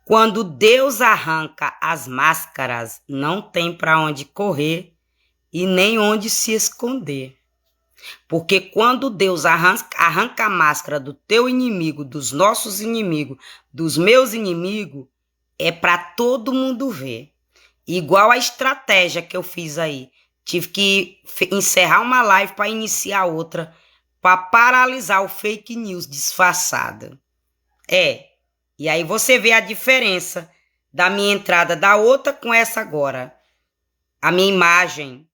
Quando Deus arranca as máscaras, não tem para onde correr e nem onde se esconder. Porque quando Deus arranca a máscara do teu inimigo, dos nossos inimigos, dos meus inimigos, é para todo mundo ver. Igual a estratégia que eu fiz aí. Tive que encerrar uma live para iniciar outra, para paralisar o fake news disfarçada. E aí você vê a diferença da minha entrada da outra com essa agora. A minha imagem.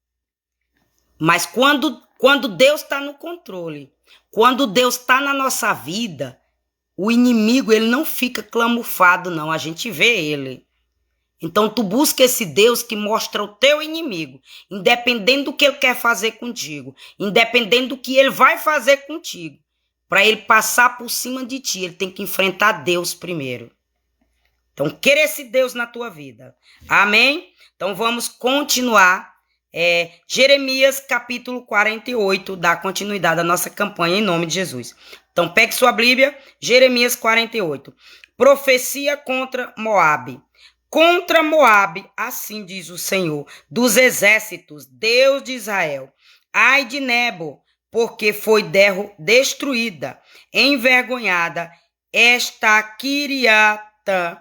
Mas quando Deus está no controle, quando Deus está na nossa vida, o inimigo ele não fica clamufado, não. A gente vê ele. Então tu busca esse Deus que mostra o teu inimigo, independente do que ele quer fazer contigo, independente do que ele vai fazer contigo. Para ele passar por cima de ti, ele tem que enfrentar Deus primeiro. Então, queira esse Deus na tua vida. Amém? Então, vamos continuar. Jeremias, capítulo 48, dá continuidade à nossa campanha em nome de Jesus. Então, pegue sua Bíblia, Jeremias 48. Profecia contra Moabe. Contra Moabe, assim diz o Senhor, dos exércitos, Deus de Israel. Ai de Nebo, porque foi destruída, envergonhada, esta Quiriata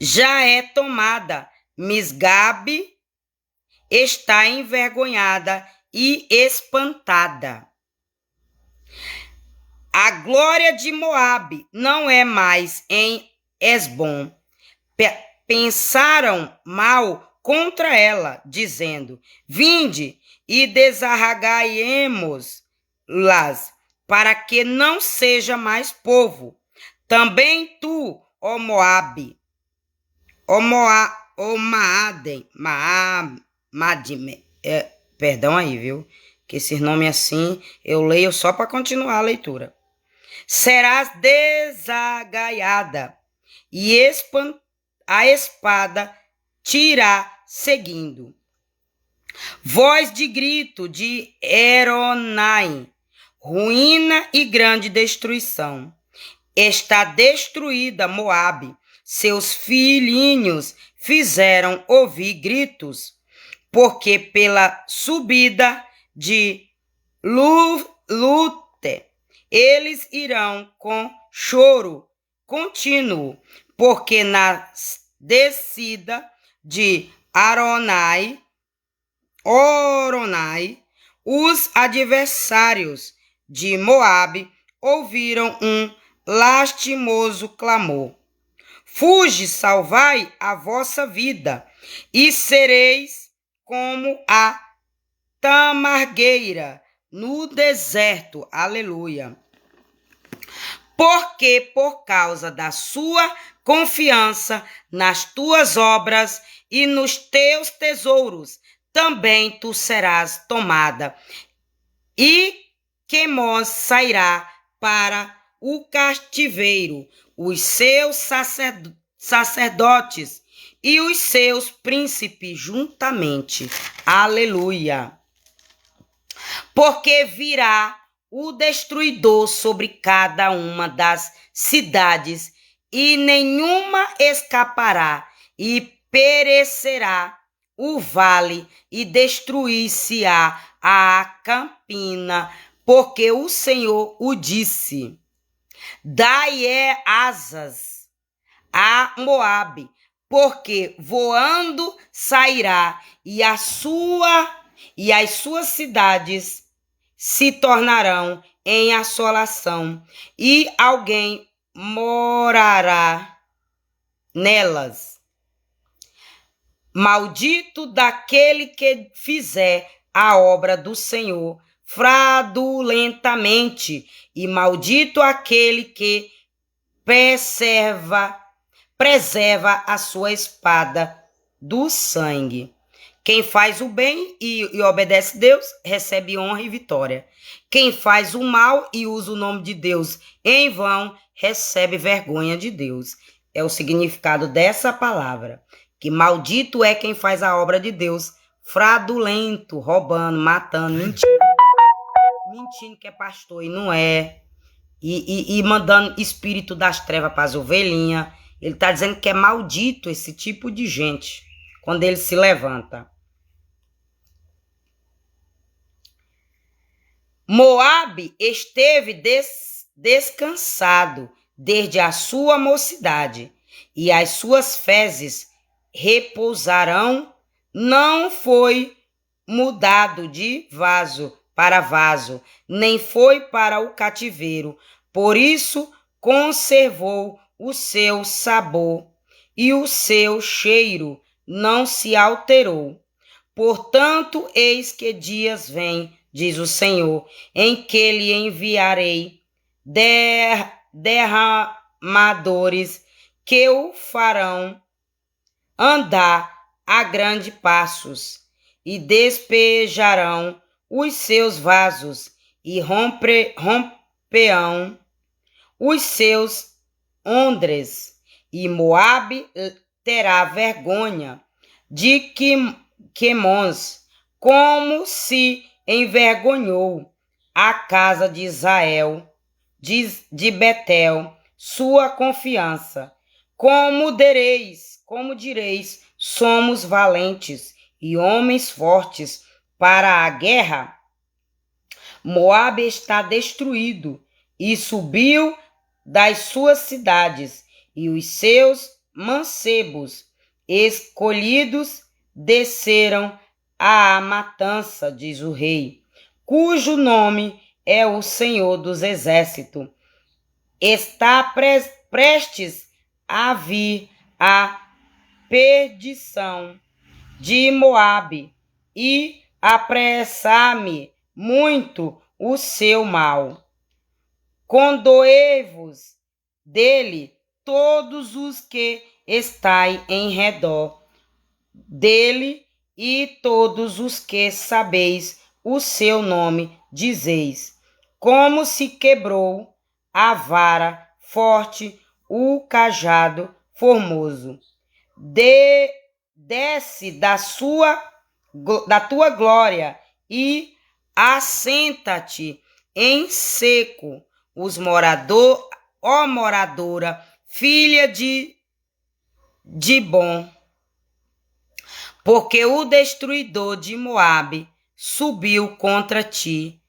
já é tomada, Misgabe está envergonhada e espantada. A glória de Moabe não é mais em Esbom. Pensaram mal contra ela, dizendo: vinde e desarraigai-emos-las, para que não seja mais povo. Também tu, ó Moabe, perdão aí, viu? Que esses nomes assim eu leio só para continuar a leitura. Serás desagaiada e a espada te irá seguindo. Voz de grito de Eronai, ruína e grande destruição. Está destruída Moabe, seus filhinhos fizeram ouvir gritos, porque pela subida de Lute eles irão com choro contínuo, porque na descida de Oronai, os adversários de Moabe ouviram um lastimoso clamor. Fuge, salvai a vossa vida, e sereis como a tamargueira no deserto. Aleluia. Porque por causa da sua confiança nas tuas obras e nos teus tesouros, também tu serás tomada. E Quemós sairá para o cativeiro, os seus sacerdotes e os seus príncipes juntamente. Aleluia. Porque virá o destruidor sobre cada uma das cidades, e nenhuma escapará, e perecerá o vale, e destruir-se-á a campina, porque o Senhor o disse. Dai asas a Moabe, porque voando sairá, e as suas cidades se tornarão em assolação, e alguém morará nelas. Maldito daquele que fizer a obra do Senhor fraudulentamente, e maldito aquele que preserva a sua espada do sangue. Quem faz o bem e obedece a Deus, recebe honra e vitória. Quem faz o mal e usa o nome de Deus em vão, recebe vergonha de Deus. É o significado dessa palavra. Que maldito é quem faz a obra de Deus, fraudulento, roubando, matando, mentindo que é pastor e não é. E mandando espírito das trevas para as ovelhinhas. Ele está dizendo que é maldito esse tipo de gente quando ele se levanta. Moabe esteve descansado desde a sua mocidade, e as suas fezes repousarão. Não foi mudado de vaso para vaso, nem foi para o cativeiro. Por isso conservou o seu sabor, e o seu cheiro não se alterou. Portanto, eis que dias vêm, diz o Senhor, em que lhe enviarei derramadores que o farão andar a grandes passos, e despejarão os seus vasos, e romperão os seus ondres, e Moabe terá vergonha de Quemons, como se envergonhou a casa de Israel, de Betel, sua confiança. Como direis, somos valentes e homens fortes para a guerra? Moabe está destruído e subiu das suas cidades, e os seus mancebos escolhidos desceram à matança, diz o rei, cujo nome é o Senhor dos Exércitos. Está prestes a vir a perdição de Moabe, e apressar-me muito o seu mal. Condoei-vos dele, todos os que estáis em redor dele, e todos os que sabeis o seu nome, dizeis: como se quebrou a vara forte, o cajado formoso. Desce da tua glória e assenta-te em seco, ó moradora, filha de Dibon, porque o destruidor de Moabe subiu contra ti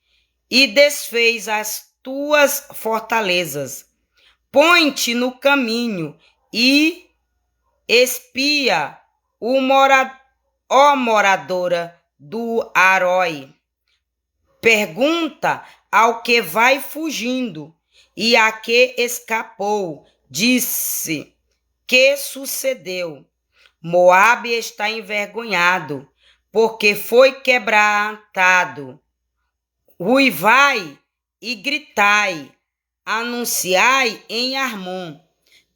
e desfez as tuas fortalezas. Põe-te no caminho e espia ó moradora do Arói. Pergunta ao que vai fugindo e a que escapou, disse: que sucedeu? Moabe está envergonhado, porque foi quebrantado. Uivai e gritai, anunciai em Armon,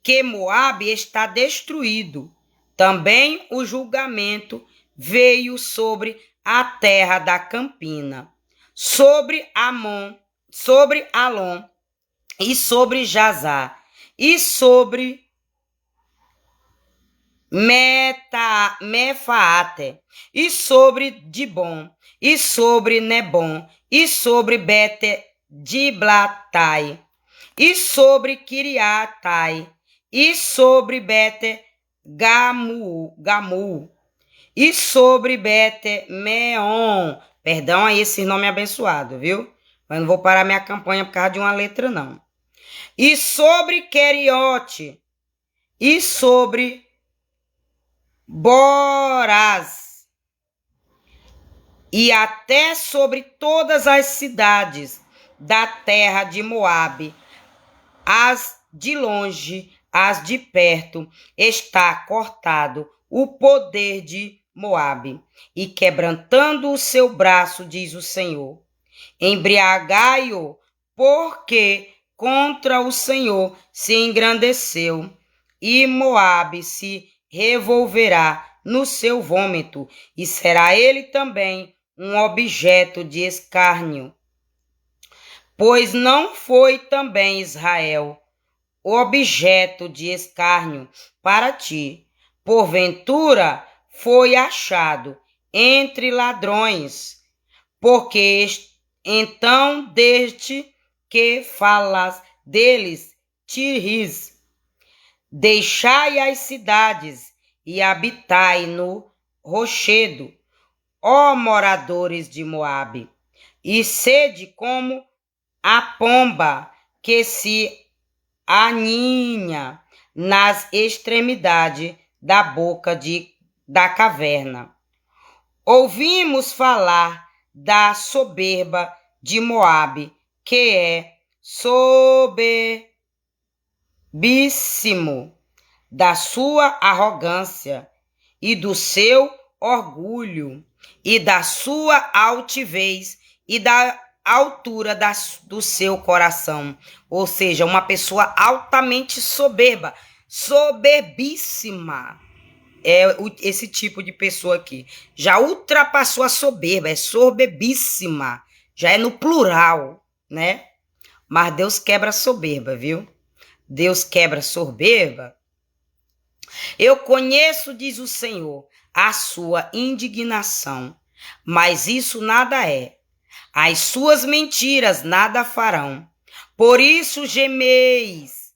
que Moabe está destruído. Também o julgamento veio sobre a terra da campina, sobre Alon, e sobre Jazá, e sobre Mefaate, e sobre Dibon, e sobre Nebom, e sobre Bete-Diblatai, e sobre Kiriatai, e sobre Bete-Gamu, e sobre Bete-Meon. Perdão aí esse nome abençoado, viu? Mas não vou parar minha campanha por causa de uma letra, não. E sobre Queriote, e sobre Boraz, e até sobre todas as cidades da terra de Moabe, as de longe, as de perto, está cortado o poder de Moabe, e quebrantando o seu braço, diz o Senhor. Embriagai-o, porque contra o Senhor se engrandeceu, e Moabe se revolverá no seu vômito, e será ele também um objeto de escárnio. Pois não foi também Israel objeto de escárnio para ti? Porventura foi achado entre ladrões, porque então desde que falas deles te ris. Deixai as cidades e habitai no rochedo, ó moradores de Moabe, e sede como a pomba que se aninha nas extremidades da boca da caverna. Ouvimos falar da soberba de Moabe, que é soberbíssimo, da sua arrogância e do seu orgulho, e da sua altivez e da altura do seu coração. Ou seja, uma pessoa altamente soberba, soberbíssima. É esse tipo de pessoa aqui. Já ultrapassou a soberba, é soberbíssima. Já é no plural, né? Mas Deus quebra a soberba, viu? Deus quebra a soberba. Eu conheço, diz o Senhor, a sua indignação, mas isso nada é. As suas mentiras nada farão. Por isso gemeis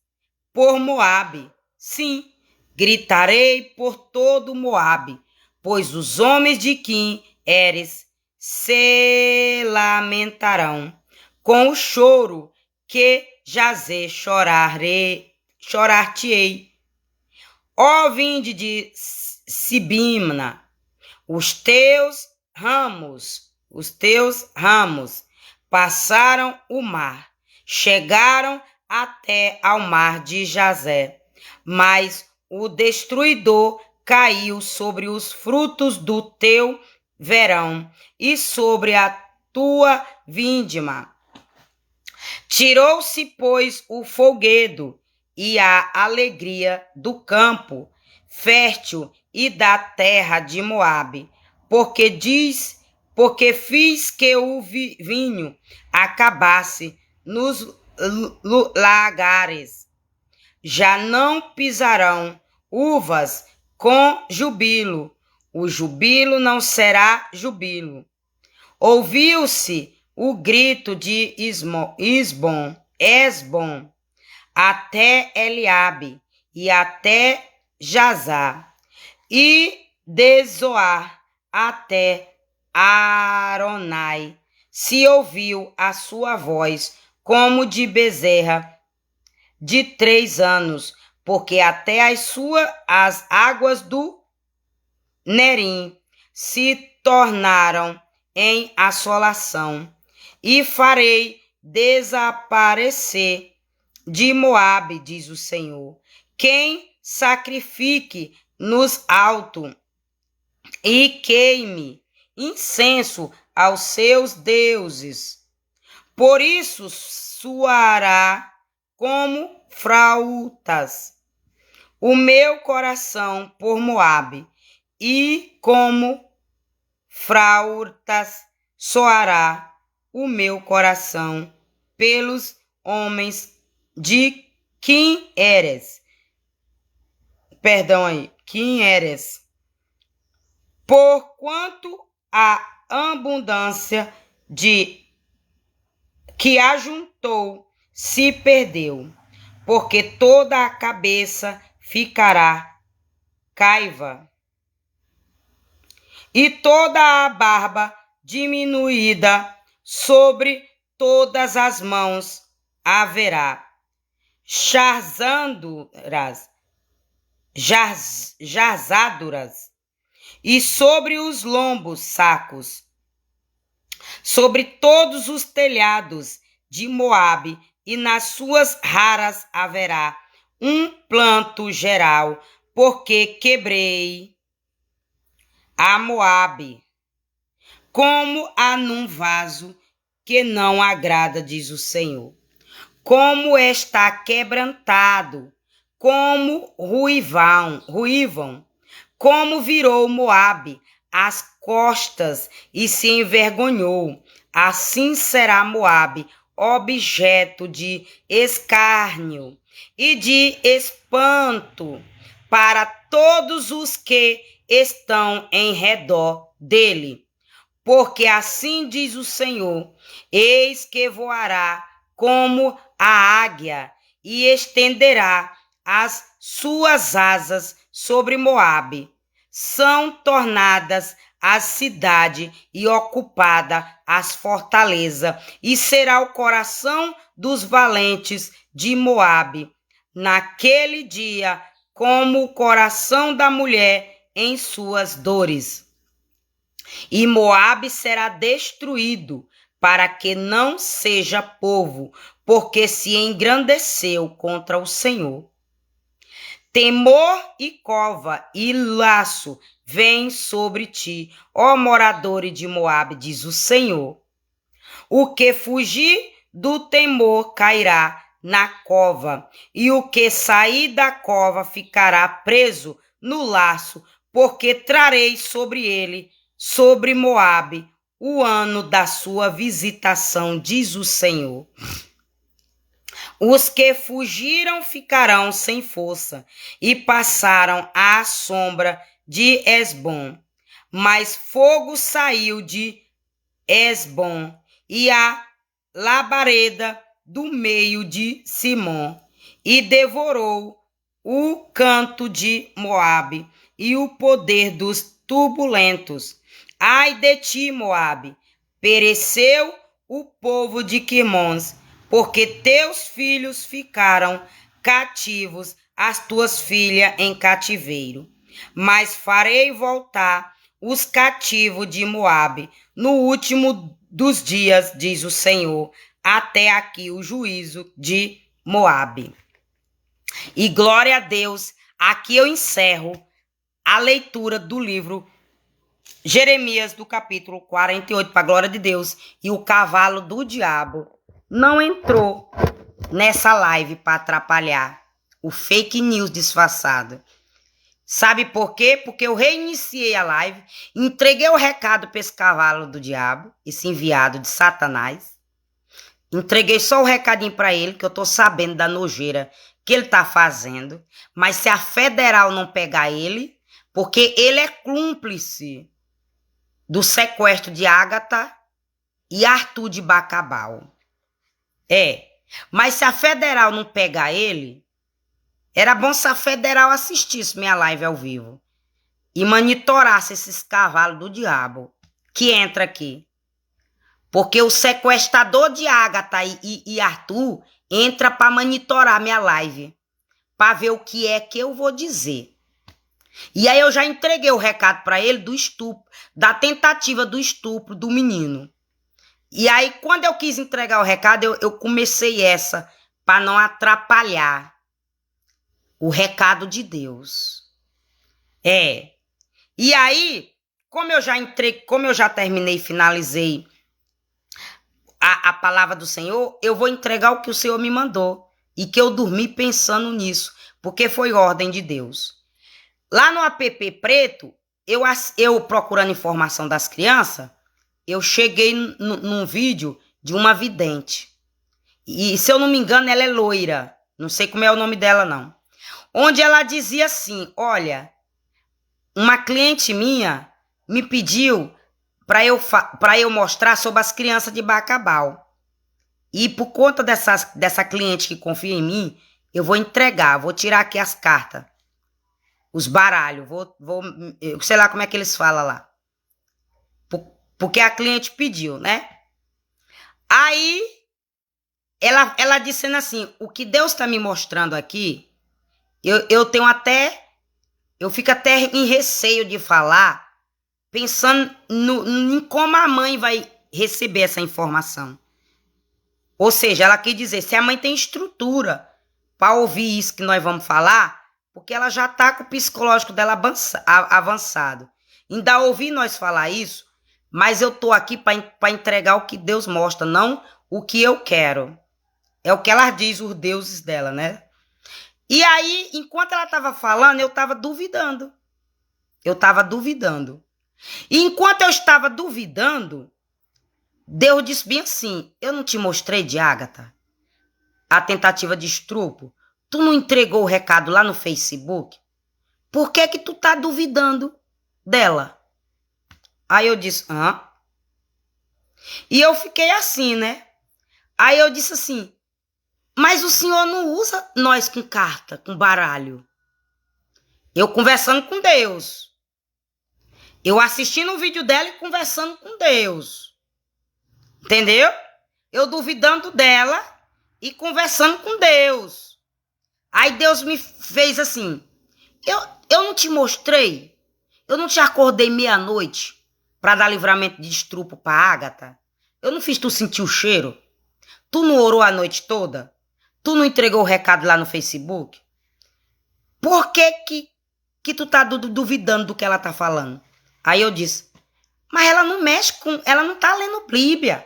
por Moabe. Sim, gritarei por todo Moabe, pois os homens de Quim Heres se lamentarão com o choro que jazer chorar-te-ei. Ó vinde de Sibimna, os teus ramos passaram o mar, chegaram até ao mar de Jazé, mas o destruidor caiu sobre os frutos do teu verão e sobre a tua vindima. Tirou-se, pois, o folguedo e a alegria do campo fértil e da terra de Moabe, porque fiz que o vinho acabasse nos lagares. Já não pisarão uvas com jubilo, o jubilo não será jubilo. Ouviu-se o grito de Esbom, até Eliabe e até Jazá, e de Zoar até Aronai. Se ouviu a sua voz como de bezerra de 3 anos, porque até as águas do Nerim se tornaram em assolação, e farei desaparecer de Moabe, diz o Senhor, quem sacrifique nos altos e queime incenso aos seus deuses. Por isso soará como flautas o meu coração por Moabe, e como flautas soará o meu coração pelos homens de Quim Heres. Quim Heres. Porquanto a abundância de que ajuntou se perdeu, porque toda a cabeça ficará caiva, e toda a barba diminuída sobre todas as mãos haverá jarzaduras, e sobre os lombos sacos. Sobre todos os telhados de Moabe e nas suas raras haverá um planto geral, porque quebrei a Moabe como a num vaso que não agrada, diz o Senhor. Como está quebrantado, como ruívam, como virou Moabe as costas e se envergonhou, assim será Moabe objeto de escárnio e de espanto para todos os que estão em redor dele. Porque assim diz o Senhor: eis que voará como a águia e estenderá as suas asas sobre Moabe. São tornadas a cidade e ocupada as fortalezas, e será o coração dos valentes de Moabe naquele dia como o coração da mulher em suas dores. E Moabe será destruído, para que não seja povo, porque se engrandeceu contra o Senhor. Temor e cova e laço vêm sobre ti, ó moradores de Moabe, diz o Senhor. O que fugir do temor cairá na cova, e o que sair da cova ficará preso no laço, porque trarei sobre ele, sobre Moabe, o ano da sua visitação, diz o Senhor. Os que fugiram ficarão sem força e passaram à sombra de Esbom. Mas fogo saiu de Esbom e a labareda do meio de Simom e devorou o canto de Moabe e o poder dos turbulentos. Ai de ti, Moabe, pereceu o povo de Quimons, porque teus filhos ficaram cativos, as tuas filhas em cativeiro. Mas farei voltar os cativos de Moabe no último dos dias, diz o Senhor, até aqui o juízo de Moabe. E glória a Deus, aqui eu encerro a leitura do livro Jeremias, do capítulo 48, para a glória de Deus. E o cavalo do diabo não entrou nessa live para atrapalhar o fake news disfarçado. Sabe por quê? Porque eu reiniciei a live, entreguei o recado para esse cavalo do diabo, esse enviado de Satanás. Entreguei só o recadinho para ele, que eu tô sabendo da nojeira que ele tá fazendo. Mas se a federal não pegar ele, porque ele é cúmplice do sequestro de Ágata e Arthur de Bacabal. Mas se a federal não pegar ele, era bom se a federal assistisse minha live ao vivo e monitorasse esses cavalos do diabo que entra aqui. Porque o sequestrador de Ágata e Arthur entra para monitorar minha live, para ver o que é que eu vou dizer. E aí eu já entreguei o recado para ele do estupro, da tentativa do estupro do menino. E aí, quando eu quis entregar o recado, eu comecei essa para não atrapalhar o recado de Deus. E aí, como eu já terminei e finalizei a palavra do Senhor, eu vou entregar o que o Senhor me mandou. E que eu dormi pensando nisso, porque foi ordem de Deus. Lá no app preto, eu procurando informação das crianças, eu cheguei num vídeo de uma vidente. E, se eu não me engano, ela é loira. Não sei como é o nome dela, não. Onde ela dizia assim, olha, uma cliente minha me pediu para eu mostrar sobre as crianças de Bacabal. E por conta dessa cliente que confia em mim, eu vou entregar, vou tirar aqui as cartas, os baralhos, eu sei lá como é que eles falam lá. Porque a cliente pediu, né? Aí, ela dizendo assim, o que Deus está me mostrando aqui, eu fico até em receio de falar, pensando em como a mãe vai receber essa informação. Ou seja, ela quer dizer, se a mãe tem estrutura para ouvir isso que nós vamos falar, porque ela já está com o psicológico dela avançado. Ainda ouvir nós falar isso, mas eu estou aqui para entregar o que Deus mostra, não o que eu quero. É o que ela diz, os deuses dela, né? E aí, enquanto ela estava falando, eu estava duvidando. E enquanto eu estava duvidando, Deus disse bem assim, eu não te mostrei de Ágata a tentativa de estupro? Tu não entregou o recado lá no Facebook? Por que que tu tá duvidando dela? Aí eu disse, hã? E eu fiquei assim, né? Aí eu disse assim, Mas o senhor não usa nós com carta, com baralho. Eu conversando com Deus. Eu assistindo o vídeo dela e conversando com Deus. Entendeu? Eu duvidando dela e conversando com Deus. Aí Deus me fez assim. Eu não te mostrei? Eu não te acordei meia-noite para dar livramento de estrupo para Ágata? Eu não fiz tu sentir o cheiro? Tu não orou a noite toda? Tu não entregou o recado lá no Facebook? Por que tu tá duvidando do que ela tá falando? Aí eu disse, mas ela não mexe com... Ela não tá lendo Bíblia.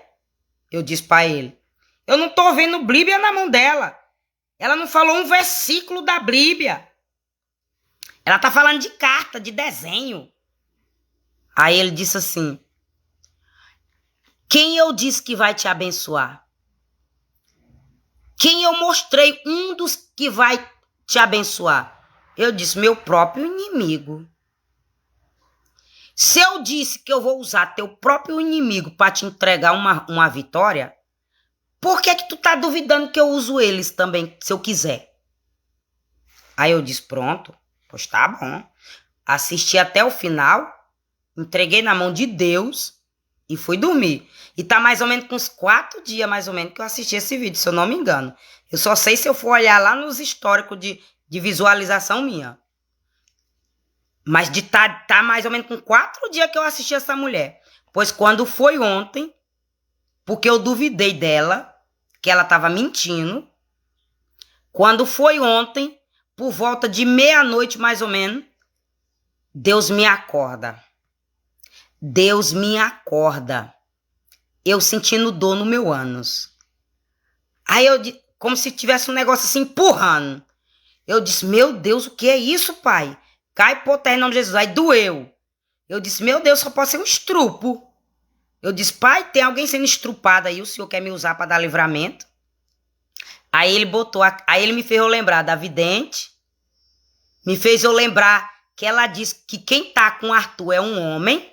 Eu disse pra ele, eu não tô vendo Bíblia na mão dela. Ela não falou um versículo da Bíblia. Ela tá falando de carta, de desenho. Aí ele disse assim, quem eu disse que vai te abençoar? Quem eu mostrei um dos que vai te abençoar? Eu disse, meu próprio inimigo. Se eu disse que eu vou usar teu próprio inimigo para te entregar uma vitória, por que tu tá duvidando que eu uso eles também, se eu quiser? Aí eu disse, pronto, pois tá bom. Assisti até o final, entreguei na mão de Deus e fui dormir. E tá mais ou menos com uns 4 dias, mais ou menos, que eu assisti esse vídeo, se eu não me engano. Eu só sei se eu for olhar lá nos históricos de visualização minha. Mas de tá mais ou menos com 4 dias que eu assisti essa mulher. Pois quando foi ontem, porque eu duvidei dela, que ela estava mentindo. Quando foi ontem, por volta de meia-noite mais ou menos, Deus me acorda. Deus me acorda. Eu sentindo dor no meu ânus. Aí eu, como se tivesse um negócio assim empurrando. Eu disse, meu Deus, o que é isso, pai? Cai por terra em nome de Jesus. Aí doeu. Eu disse, meu Deus, só pode ser um estrupo. Eu disse, pai, tem alguém sendo estrupado aí, o senhor quer me usar para dar livramento? Aí ele botou, aí ele me fez eu lembrar da vidente, me fez eu lembrar que ela disse que quem tá com Arthur é um homem,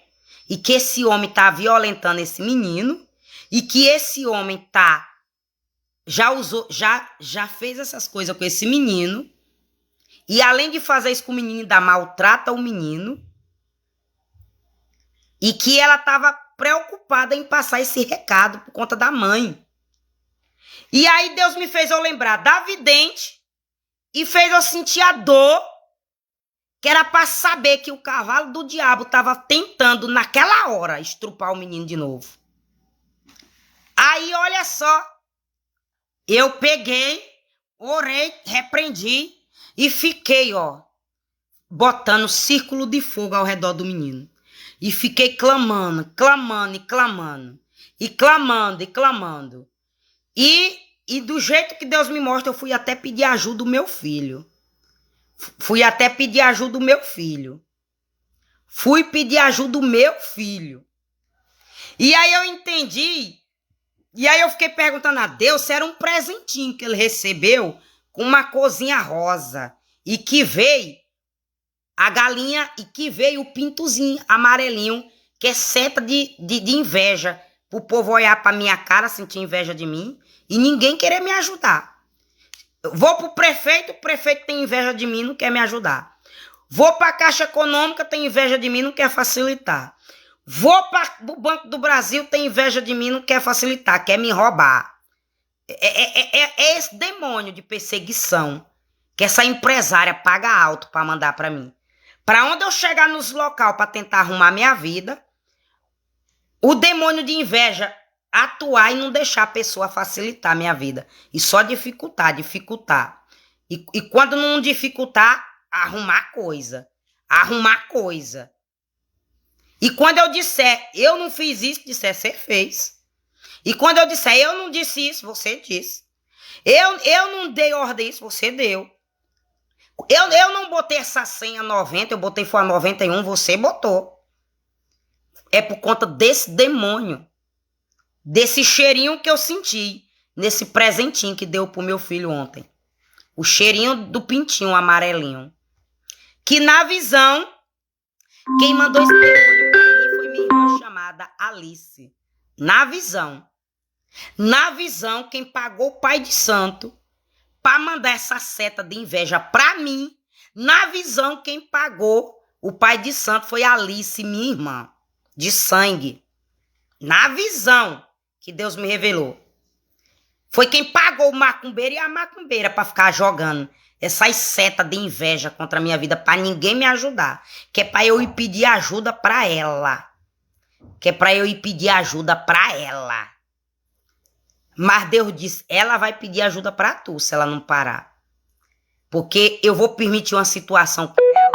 e que esse homem tá violentando esse menino, e que esse homem já fez essas coisas com esse menino, e além de fazer isso com o menino, ainda maltrata o menino, e que ela tava preocupada em passar esse recado por conta da mãe. E aí Deus me fez eu lembrar da vidente e fez eu sentir a dor, que era para saber que o cavalo do diabo estava tentando naquela hora estrupar o menino de novo. Aí olha só, eu peguei, orei, repreendi e fiquei, botando círculo de fogo ao redor do menino. E fiquei clamando, clamando e clamando. E clamando e clamando. E do jeito que Deus me mostra, eu fui até pedir ajuda do meu filho. Fui pedir ajuda do meu filho. E aí eu entendi. E aí eu fiquei perguntando a Deus se era um presentinho que ele recebeu com uma corzinha rosa. E que veio a galinha e que veio o pintozinho amarelinho, que é seta de inveja, pro povo olhar pra minha cara, sentir inveja de mim, e ninguém querer me ajudar. Eu vou pro prefeito, o prefeito tem inveja de mim, não quer me ajudar. Vou pra Caixa Econômica, tem inveja de mim, não quer facilitar. Vou para o Banco do Brasil, tem inveja de mim, não quer facilitar, quer me roubar. É esse demônio de perseguição que essa empresária paga alto para mandar para mim. Para onde eu chegar nos local para tentar arrumar minha vida, o demônio de inveja atuar e não deixar a pessoa facilitar a minha vida. E só dificultar. E quando não dificultar, arrumar coisa. E quando eu disser, eu não fiz isso, disser, você fez. E quando eu disser, eu não disse isso, você disse. Eu não dei ordem isso, você deu. Eu não botei essa senha 90, eu botei foi a 91, você botou. É por conta desse demônio, desse cheirinho que eu senti, nesse presentinho que deu pro meu filho ontem. O cheirinho do pintinho amarelinho. Que na visão, quem mandou esse demônio pra mim foi minha irmã chamada Alice. Na visão, quem pagou o pai de santo para mandar essa seta de inveja para mim. Na visão, quem pagou o pai de santo foi Alice, minha irmã, de sangue. Na visão que Deus me revelou. Foi quem pagou o macumbeiro e a macumbeira para ficar jogando essas setas de inveja contra a minha vida para ninguém me ajudar. Que é para eu ir pedir ajuda para ela. Mas Deus disse, ela vai pedir ajuda para tu se ela não parar. Porque eu vou permitir uma situação com ela,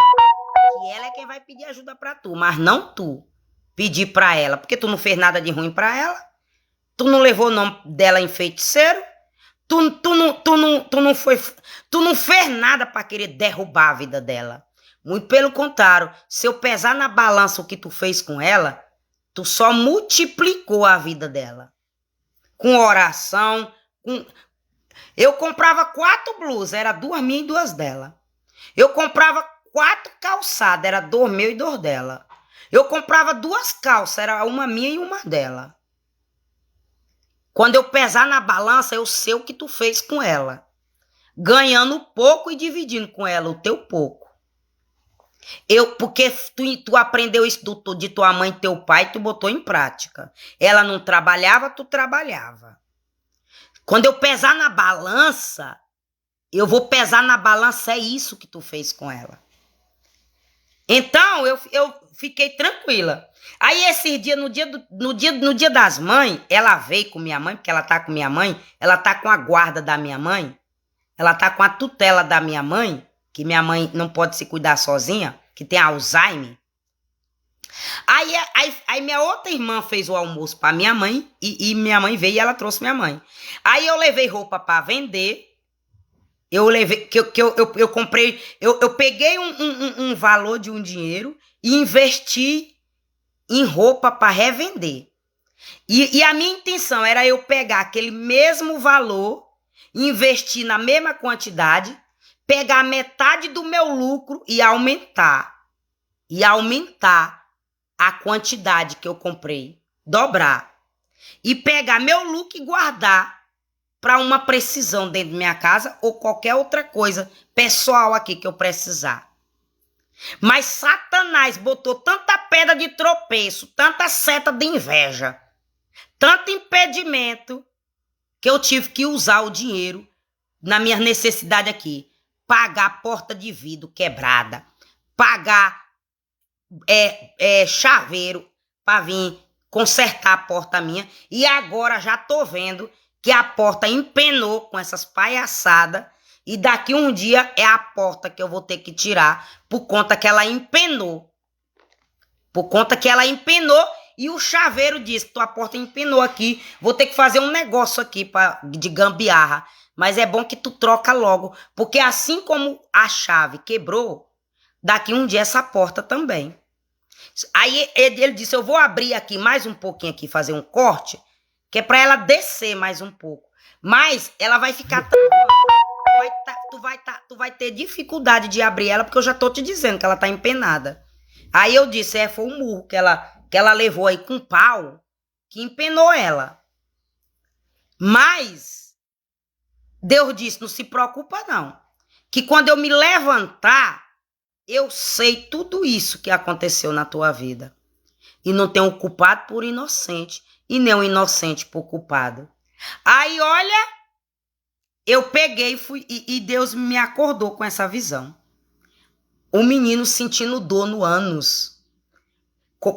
que ela é quem vai pedir ajuda para tu, mas não tu pedir para ela. Porque tu não fez nada de ruim para ela. Tu não levou o nome dela em feiticeiro. Tu não fez nada para querer derrubar a vida dela. Muito pelo contrário, se eu pesar na balança o que tu fez com ela, tu só multiplicou a vida dela. Com oração, Eu comprava 4 blusas, era 2 minhas e 2 dela. Eu comprava 4 calçadas, era 2 meus e 2 dela. Eu comprava 2 calças, era uma minha e uma dela. Quando eu pesar na balança, eu sei o que tu fez com ela. Ganhando pouco e dividindo com ela o teu pouco. Porque tu aprendeu isso de tua mãe e teu pai, tu botou em prática. Ela não trabalhava, tu trabalhava. Quando eu pesar na balança, eu vou pesar na balança, é isso que tu fez com ela. Então, eu fiquei tranquila. Aí, esse dia, no dia das mães, ela veio com minha mãe, porque ela tá com minha mãe, ela tá com a guarda da minha mãe, ela tá com a tutela da minha mãe, que minha mãe não pode se cuidar sozinha, que tem Alzheimer. Aí minha outra irmã fez o almoço para minha mãe e minha mãe veio e ela trouxe minha mãe. Aí eu levei roupa para vender. Eu comprei, eu peguei um valor de um dinheiro e investi em roupa para revender. E a minha intenção era eu pegar aquele mesmo valor, investir na mesma quantidade, pegar metade do meu lucro e aumentar a quantidade que eu comprei, dobrar. E pegar meu lucro e guardar para uma precisão dentro da minha casa ou qualquer outra coisa pessoal aqui que eu precisar. Mas Satanás botou tanta pedra de tropeço, tanta seta de inveja, tanto impedimento, que eu tive que usar o dinheiro na minha necessidade aqui. Pagar a porta de vidro quebrada, pagar chaveiro para vir consertar a porta minha. E agora já tô vendo que a porta empenou com essas palhaçadas. E daqui um dia é a porta que eu vou ter que tirar por conta que ela empenou. E o chaveiro disse que tua porta empenou aqui. Vou ter que fazer um negócio aqui de gambiarra. Mas é bom que tu troca logo. Porque assim como a chave quebrou, daqui um dia essa porta também. Aí ele disse, eu vou abrir aqui mais um pouquinho aqui, fazer um corte, que é para ela descer mais um pouco. Mas ela vai ficar tu vai ter dificuldade de abrir ela, porque eu já tô te dizendo que ela tá empenada. Aí eu disse, foi um murro que ela levou aí com pau, que empenou ela. Mas Deus disse, não se preocupa não, que quando eu me levantar, eu sei tudo isso que aconteceu na tua vida. E não tem um culpado por inocente, e nem um inocente por culpado. Aí, olha, eu peguei e Deus me acordou com essa visão. O menino sentindo dor no ânus.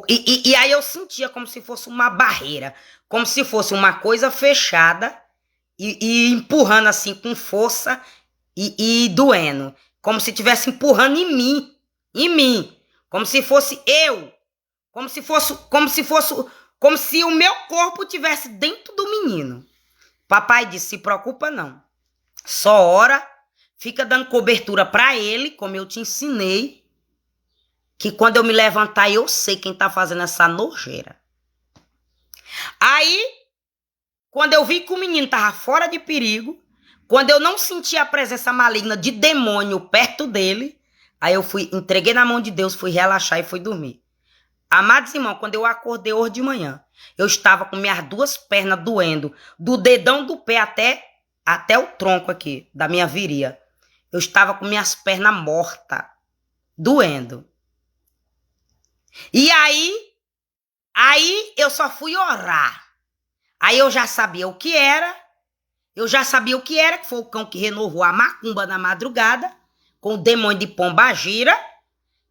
E aí eu sentia como se fosse uma barreira, como se fosse uma coisa fechada e empurrando assim com força e doendo. Como se estivesse empurrando em mim, como se fosse eu, como se o meu corpo estivesse dentro do menino. Papai disse, se preocupa não, só ora, fica dando cobertura para ele, como eu te ensinei, que quando eu me levantar eu sei quem tá fazendo essa nojeira. Aí, quando eu vi que o menino tava fora de perigo, quando eu não senti a presença maligna de demônio perto dele, aí eu entreguei na mão de Deus, fui relaxar e fui dormir. Amados irmãos, quando eu acordei hoje de manhã, eu estava com minhas 2 pernas doendo, do dedão do pé até o tronco aqui da minha virilha. Eu estava com minhas pernas mortas, doendo. E aí eu só fui orar. Aí eu já sabia o que era. Que foi o cão que renovou a macumba na madrugada, com o demônio de pombagira.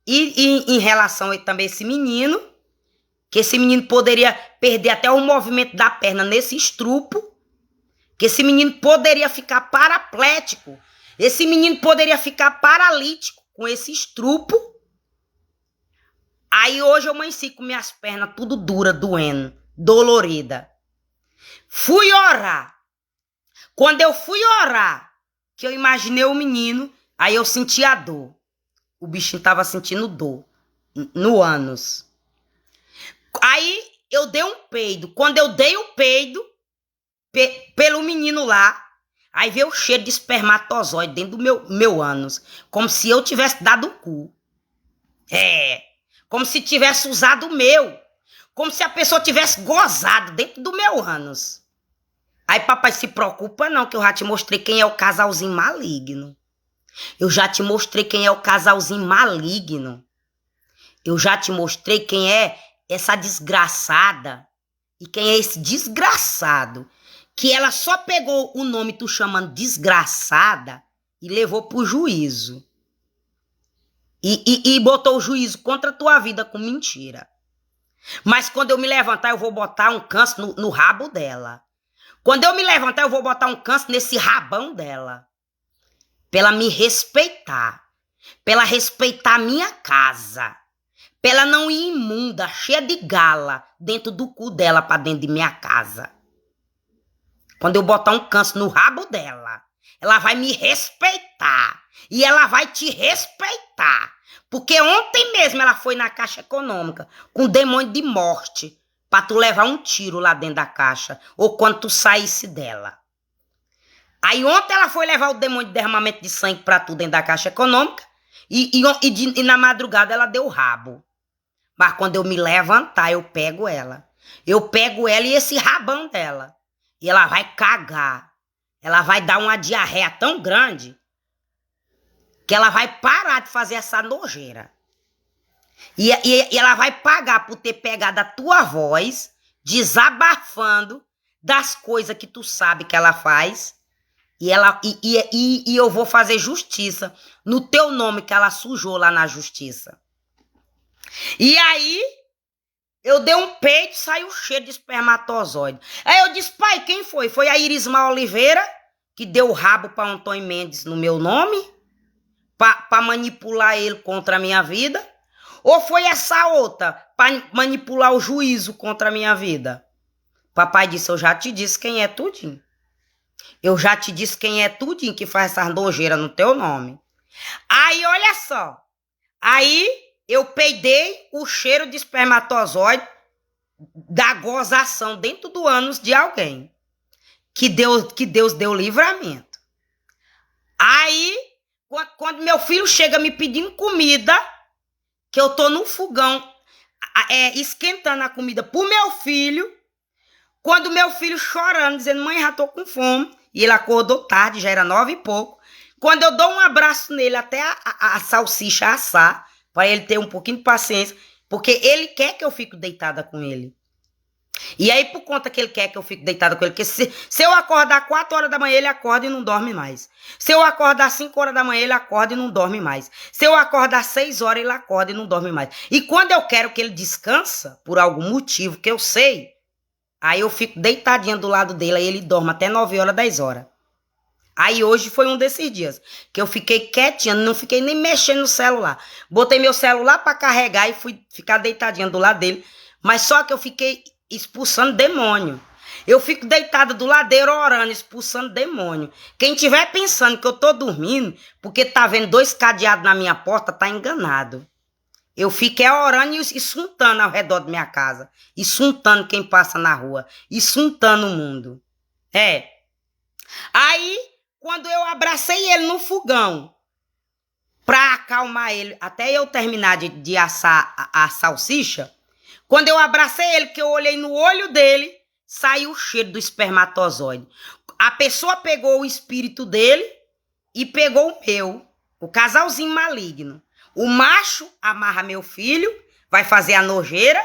E em relação a também esse menino, que esse menino poderia perder até o movimento da perna nesse estrupo, que esse menino poderia ficar paraplético, esse menino poderia ficar paralítico com esse estrupo. Aí hoje eu amanheci com minhas pernas tudo dura, doendo, dolorida. Fui orar. Quando eu fui orar, que eu imaginei o menino, aí eu senti a dor. O bichinho tava sentindo dor no ânus. Aí eu dei um peido. Quando eu dei o peido pelo menino lá, aí veio o cheiro de espermatozoide dentro do meu ânus. Como se eu tivesse dado o cu. Como se tivesse usado o meu. Como se a pessoa tivesse gozado dentro do meu ânus. Aí papai, se preocupa não, que eu já te mostrei quem é o casalzinho maligno. Eu já te mostrei quem é o casalzinho maligno. Eu já te mostrei quem é essa desgraçada. E quem é esse desgraçado. Que ela só pegou o nome tu chamando desgraçada e levou pro juízo. E botou o juízo contra a tua vida com mentira. Mas quando eu me levantar, eu vou botar um câncer no rabo dela. Quando eu me levantar, eu vou botar um câncer nesse rabão dela. Pra ela me respeitar. Pra ela respeitar a minha casa. Pra ela não ir imunda, cheia de gala, dentro do cu dela pra dentro de minha casa. Quando eu botar um câncer no rabo dela, ela vai me respeitar. E ela vai te respeitar. Porque ontem mesmo ela foi na Caixa Econômica com um demônio de morte pra tu levar um tiro lá dentro da caixa. Ou quando tu saísse dela. Aí ontem ela foi levar o demônio de derramamento de sangue pra tu dentro da Caixa Econômica. E na madrugada ela deu o rabo. Mas quando eu me levantar, eu pego ela. Eu pego ela e esse rabão dela. E ela vai cagar. Ela vai dar uma diarreia tão grande que ela vai parar de fazer essa nojeira. E ela vai pagar por ter pegado a tua voz, desabafando das coisas que tu sabe que ela faz. E eu vou fazer justiça no teu nome que ela sujou lá na justiça. E aí, eu dei um peito e saiu cheiro de espermatozoide. Aí eu disse, pai, quem foi? Foi a Irisma Oliveira, que deu o rabo para Antônio Mendes no meu nome, para manipular ele contra a minha vida? Ou foi essa outra, para manipular o juízo contra a minha vida? Papai disse, eu já te disse quem é tudinho. Eu já te disse quem é tudinho que faz essas nojeiras no teu nome. Aí, olha só. Aí, eu peidei o cheiro de espermatozoide da gozação dentro do ânus de alguém. Que Deus deu livramento. Aí, quando meu filho chega me pedindo comida, que eu tô no fogão esquentando a comida pro meu filho, quando meu filho chorando, dizendo, mãe, já tô com fome, e ele acordou tarde, já era 9 e pouco, quando eu dou um abraço nele até a salsicha assar, para ele ter um pouquinho de paciência, porque ele quer que eu fique deitada com ele. E aí, por conta que ele quer que eu fique deitada com ele, porque se eu acordar 4 horas da manhã, ele acorda e não dorme mais. Se eu acordar 5 horas da manhã, ele acorda e não dorme mais. Se eu acordar 6 horas, ele acorda e não dorme mais. E quando eu quero que ele descansa, por algum motivo que eu sei, aí eu fico deitadinha do lado dele, aí ele dorme até 9 horas, 10 horas. Aí hoje foi um desses dias, que eu fiquei quietinha, não fiquei nem mexendo no celular. Botei meu celular para carregar e fui ficar deitadinha do lado dele, mas só que eu fiquei expulsando demônio. Eu fico deitada do ladeiro orando, expulsando demônio. Quem tiver pensando que eu tô dormindo, porque tá vendo 2 cadeados na minha porta, tá enganado. Eu fico orando e suntando ao redor da minha casa. E suntando quem passa na rua. E suntando o mundo. Aí, quando eu abracei ele no fogão, pra acalmar ele, até eu terminar de assar a salsicha, quando eu abracei ele, que eu olhei no olho dele, saiu o cheiro do espermatozoide. A pessoa pegou o espírito dele e pegou o meu, o casalzinho maligno. O macho amarra meu filho, vai fazer a nojeira,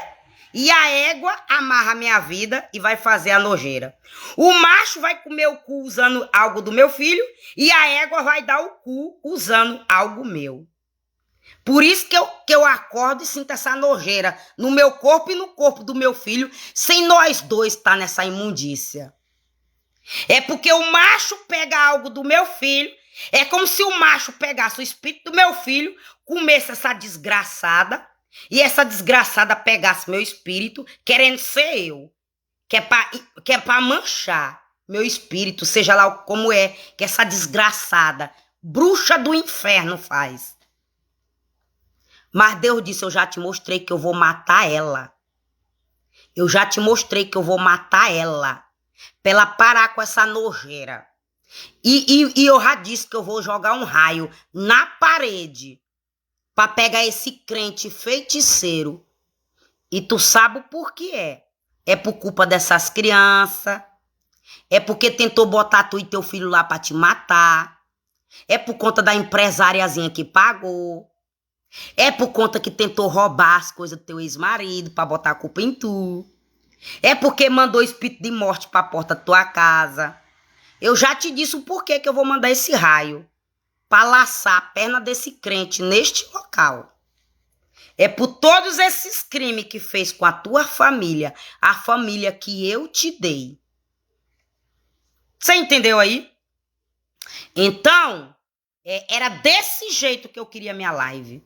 e a égua amarra minha vida e vai fazer a nojeira. O macho vai comer o cu usando algo do meu filho, e a égua vai dar o cu usando algo meu. Por isso que eu acordo e sinto essa nojeira no meu corpo e no corpo do meu filho, sem nós dois estar nessa imundícia. É porque o macho pega algo do meu filho, é como se o macho pegasse o espírito do meu filho, comesse essa desgraçada, e essa desgraçada pegasse meu espírito, querendo ser eu, que é pra manchar meu espírito, seja lá como é, que essa desgraçada, bruxa do inferno faz. Mas Deus disse, eu já te mostrei que eu vou matar ela. Eu já te mostrei que eu vou matar ela. Pra ela parar com essa nojeira. E eu já disse que eu vou jogar um raio na parede pra pegar esse crente feiticeiro. E tu sabe o porquê é. É por culpa dessas crianças. É porque tentou botar tu e teu filho lá pra te matar. É por conta da empresariazinha que pagou. É por conta que tentou roubar as coisas do teu ex-marido pra botar a culpa em tu. É porque mandou espírito de morte pra porta da tua casa. Eu já te disse o porquê que eu vou mandar esse raio. Pra laçar a perna desse crente neste local. É por todos esses crimes que fez com a tua família. A família que eu te dei. Você entendeu aí? Então, era desse jeito que eu queria minha live.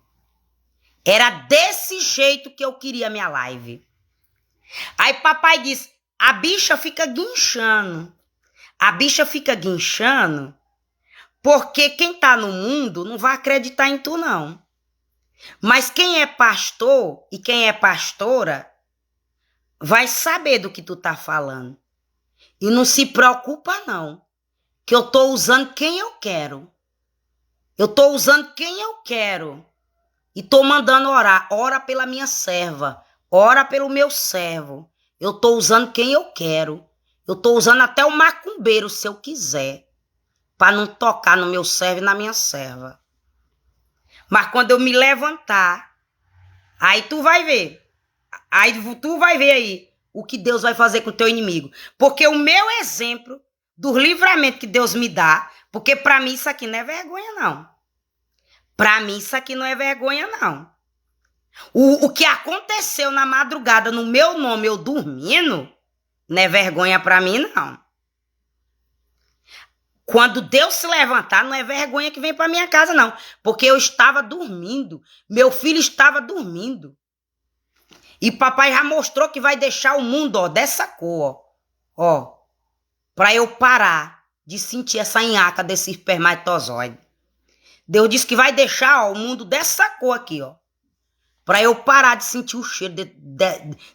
Era desse jeito que eu queria minha live. Aí papai disse, a bicha fica guinchando. A bicha fica guinchando porque quem tá no mundo não vai acreditar em tu, não. Mas quem é pastor e quem é pastora vai saber do que tu tá falando. E não se preocupa, não. Que eu tô usando quem eu quero. Eu tô usando quem eu quero. E tô mandando orar. Ora pela minha serva. Ora pelo meu servo. Eu tô usando quem eu quero. Eu tô usando até o macumbeiro, se eu quiser. Pra não tocar no meu servo e na minha serva. Mas quando eu me levantar, aí tu vai ver. Aí tu vai ver aí o que Deus vai fazer com o teu inimigo. Porque o meu exemplo do livramento que Deus me dá, porque pra mim isso aqui não é vergonha, não. Pra mim isso aqui não é vergonha, não. O que aconteceu na madrugada no meu nome, eu dormindo, não é vergonha pra mim, não. Quando Deus se levantar, não é vergonha que vem pra minha casa, não. Porque eu estava dormindo. Meu filho estava dormindo. E papai já mostrou que vai deixar o mundo, ó, dessa cor, ó. Pra eu parar de sentir essa nhaca desse espermatozoide. Deus disse que vai deixar, ó, o mundo dessa cor aqui, ó. Pra eu parar de sentir o cheiro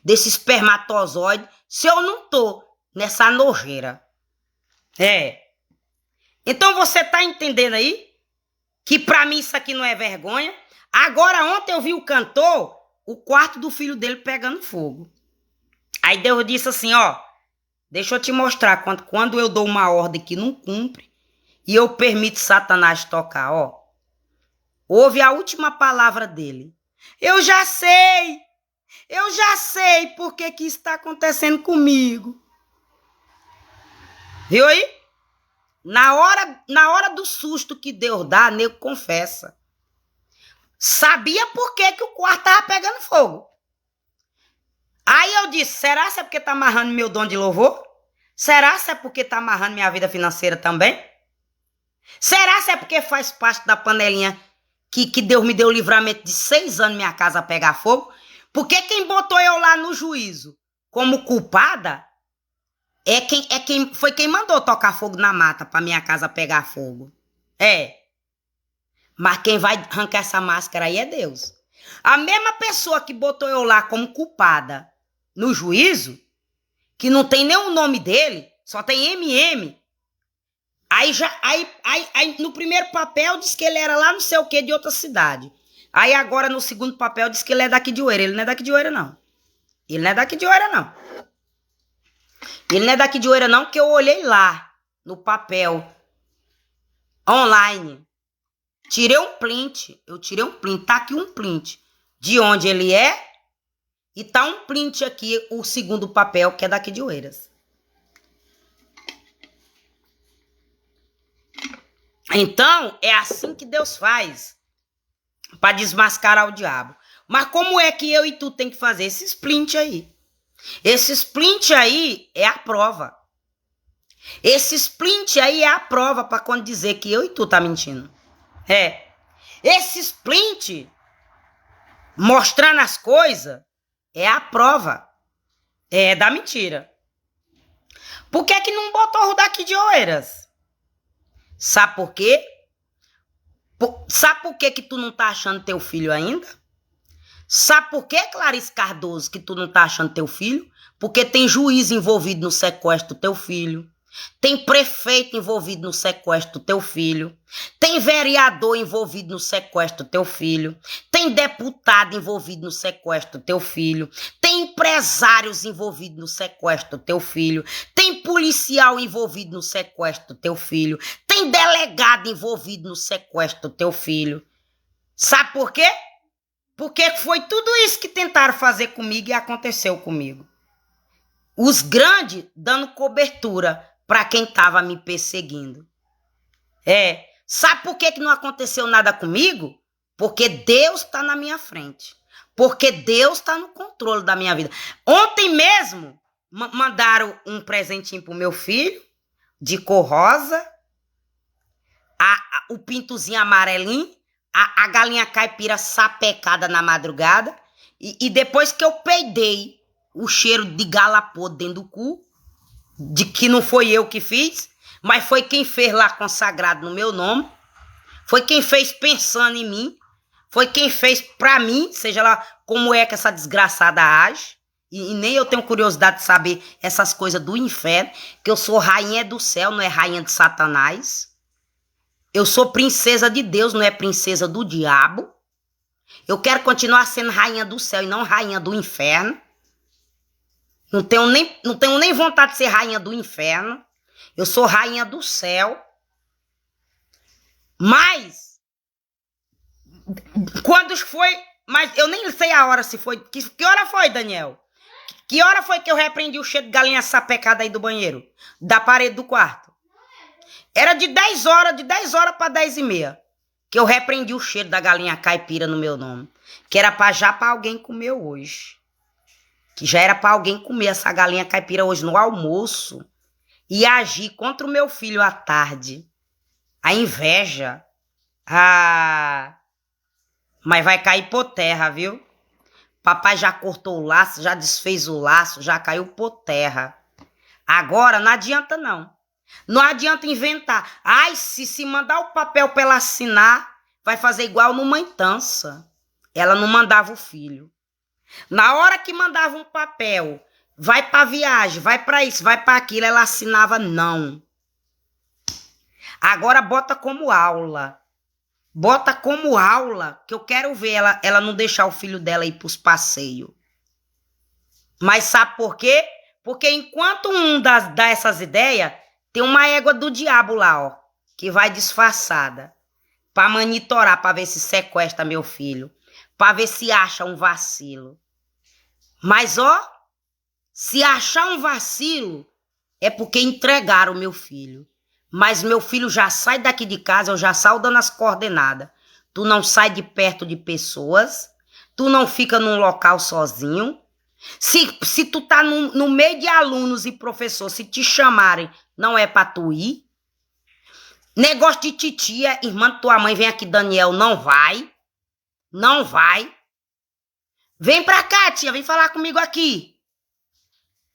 desse espermatozoide se eu não tô nessa nojeira. Então você tá entendendo aí? Que pra mim isso aqui não é vergonha. Agora ontem eu vi o cantor, o quarto do filho dele pegando fogo. Aí Deus disse assim, ó. Deixa eu te mostrar quando eu dou uma ordem que não cumpre e eu permito Satanás tocar, ó. Ouve a última palavra dele. Eu já sei por que isso está acontecendo comigo. Viu aí? Na hora do susto que Deus dá, nego confessa. Sabia por que o quarto tava pegando fogo. Aí eu disse, será que é porque tá amarrando meu dom de louvor? Será que é porque tá amarrando minha vida financeira também? Será que é porque faz parte da panelinha que Deus me deu o livramento de 6 anos minha casa pegar fogo? Porque quem botou eu lá no juízo como culpada foi quem mandou tocar fogo na mata pra minha casa pegar fogo. Mas quem vai arrancar essa máscara aí é Deus. A mesma pessoa que botou eu lá como culpada no juízo, que não tem nem o nome dele, só tem MM. Aí no primeiro papel diz que ele era lá não sei o que de outra cidade. Aí agora no segundo papel diz que ele é daqui de Oeira. Ele não é daqui de Oeira, não. Ele não é daqui de Oeira, não. Ele não é daqui de Oeira, não, porque eu olhei lá. no papel online. Tirei um print. Eu tirei um print. Tá aqui um print de onde ele é. E tá um print aqui, o segundo papel, que é daqui de Oeiras. Então, é assim que Deus faz para desmascarar o diabo. Mas como é que eu e tu tem que fazer esse sprint aí? Esse sprint aí é a prova. Esse sprint aí é a prova para quando dizer que eu e tu tá mentindo. Esse sprint mostrando as coisas é a prova da mentira. Por que que não botou o daqui de Oeiras? Sabe por quê? Sabe por que que tu não tá achando teu filho ainda? Sabe por que, Clarice Cardoso, que tu não tá achando teu filho? Porque tem juiz envolvido no sequestro do teu filho. Tem prefeito envolvido no sequestro do teu filho. Tem vereador envolvido no sequestro do teu filho. Tem deputado envolvido no sequestro do teu filho. Tem empresários envolvidos no sequestro do teu filho. Tem policial envolvido no sequestro do teu filho. Tem delegado envolvido no sequestro do teu filho. Sabe por quê? Porque foi tudo isso que tentaram fazer comigo e aconteceu comigo. Os grandes dando cobertura para quem estava me perseguindo. Sabe por que não aconteceu nada comigo? Porque Deus está na minha frente. Porque Deus está no controle da minha vida. Ontem mesmo, mandaram um presentinho pro meu filho, de cor rosa, o pintozinho amarelinho, a galinha caipira sapecada na madrugada, e depois que eu peidei o cheiro de gala podre dentro do cu, de que não foi eu que fiz, mas foi quem fez lá consagrado no meu nome, foi quem fez pensando em mim, foi quem fez pra mim, seja lá como é que essa desgraçada age, e nem eu tenho curiosidade de saber essas coisas do inferno, que eu sou rainha do céu, não é rainha de Satanás. Eu sou princesa de Deus, não é princesa do diabo. Eu quero continuar sendo rainha do céu e não rainha do inferno. Não tenho nem vontade de ser rainha do inferno. Eu sou rainha do céu. Mas, quando foi... Mas eu nem sei a hora se foi... Que hora foi, Daniel? Que hora foi que eu repreendi o cheiro de galinha sapecada aí do banheiro? Da parede do quarto? Era de 10 horas para 10h30, que eu repreendi o cheiro da galinha caipira no meu nome. Que era para alguém comer hoje. Que já era para alguém comer essa galinha caipira hoje no almoço. E agir contra o meu filho à tarde. A inveja. Mas vai cair por terra, viu? Papai já cortou o laço, já desfez o laço, já caiu por terra. Agora não adianta não. Não adianta inventar. Se mandar o papel para ela assinar, vai fazer igual no Mãe Tança. Ela não mandava o filho. Na hora que mandava um papel, vai para viagem, vai para isso, vai para aquilo, ela assinava não. Agora bota como aula. Bota como aula, que eu quero ver ela não deixar o filho dela ir pros passeios. Mas sabe por quê? Porque enquanto um dá essas ideias, tem uma égua do diabo lá, ó, que vai disfarçada, para monitorar, para ver se sequestra meu filho, para ver se acha um vacilo. Mas, ó, se achar um vacilo, é porque entregaram meu filho. Mas meu filho já sai daqui de casa, eu já saio dando as coordenadas. Tu não sai de perto de pessoas, tu não fica num local sozinho. Se tu tá no meio de alunos e professores, se te chamarem, não é pra tu ir. Negócio de titia, irmã de tua mãe, vem aqui, Daniel, não vai. Não vai. Vem pra cá, tia, vem falar comigo aqui.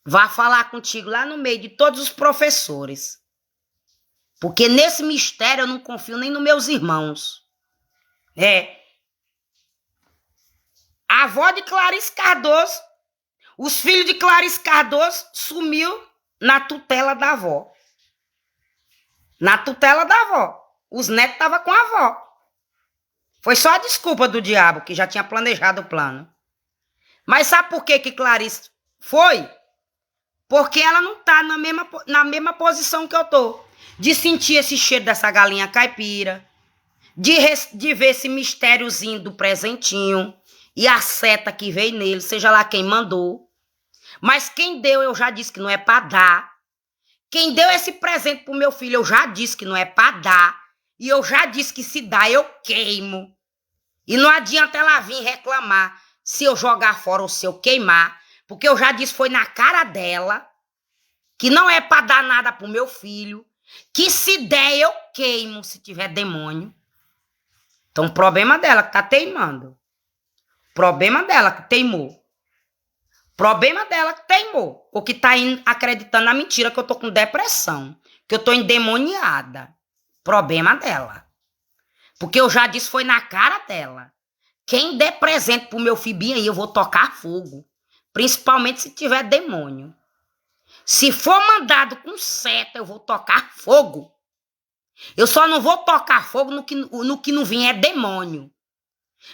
Vá falar contigo lá no meio de todos os professores. Porque nesse mistério eu não confio nem nos meus irmãos. A avó de Clarice Cardoso, os filhos de Clarice Cardoso sumiu na tutela da avó. Na tutela da avó. Os netos estavam com a avó. Foi só a desculpa do diabo, que já tinha planejado o plano. Mas sabe por que Clarice foi? Porque ela não tá na mesma posição que eu tô. de sentir esse cheiro dessa galinha caipira, de ver esse mistériozinho do presentinho e a seta que veio nele, seja lá quem mandou. Mas quem deu, eu já disse que não é para dar. Quem deu esse presente pro meu filho, eu já disse que não é para dar. E eu já disse que se dá, eu queimo. E não adianta ela vir reclamar se eu jogar fora ou se eu queimar. Porque eu já disse, foi na cara dela, que não é para dar nada pro meu filho. Que se der, eu queimo se tiver demônio. Então, o problema dela que tá teimando. Problema dela que teimou. Problema dela que teimou. Ou que tá acreditando na mentira que eu tô com depressão. Que eu tô endemoniada. Problema dela. Porque eu já disse, foi na cara dela. Quem der presente pro meu filho aí, eu vou tocar fogo. Principalmente se tiver demônio. Se for mandado com seta, eu vou tocar fogo. Eu só não vou tocar fogo no que não vier demônio.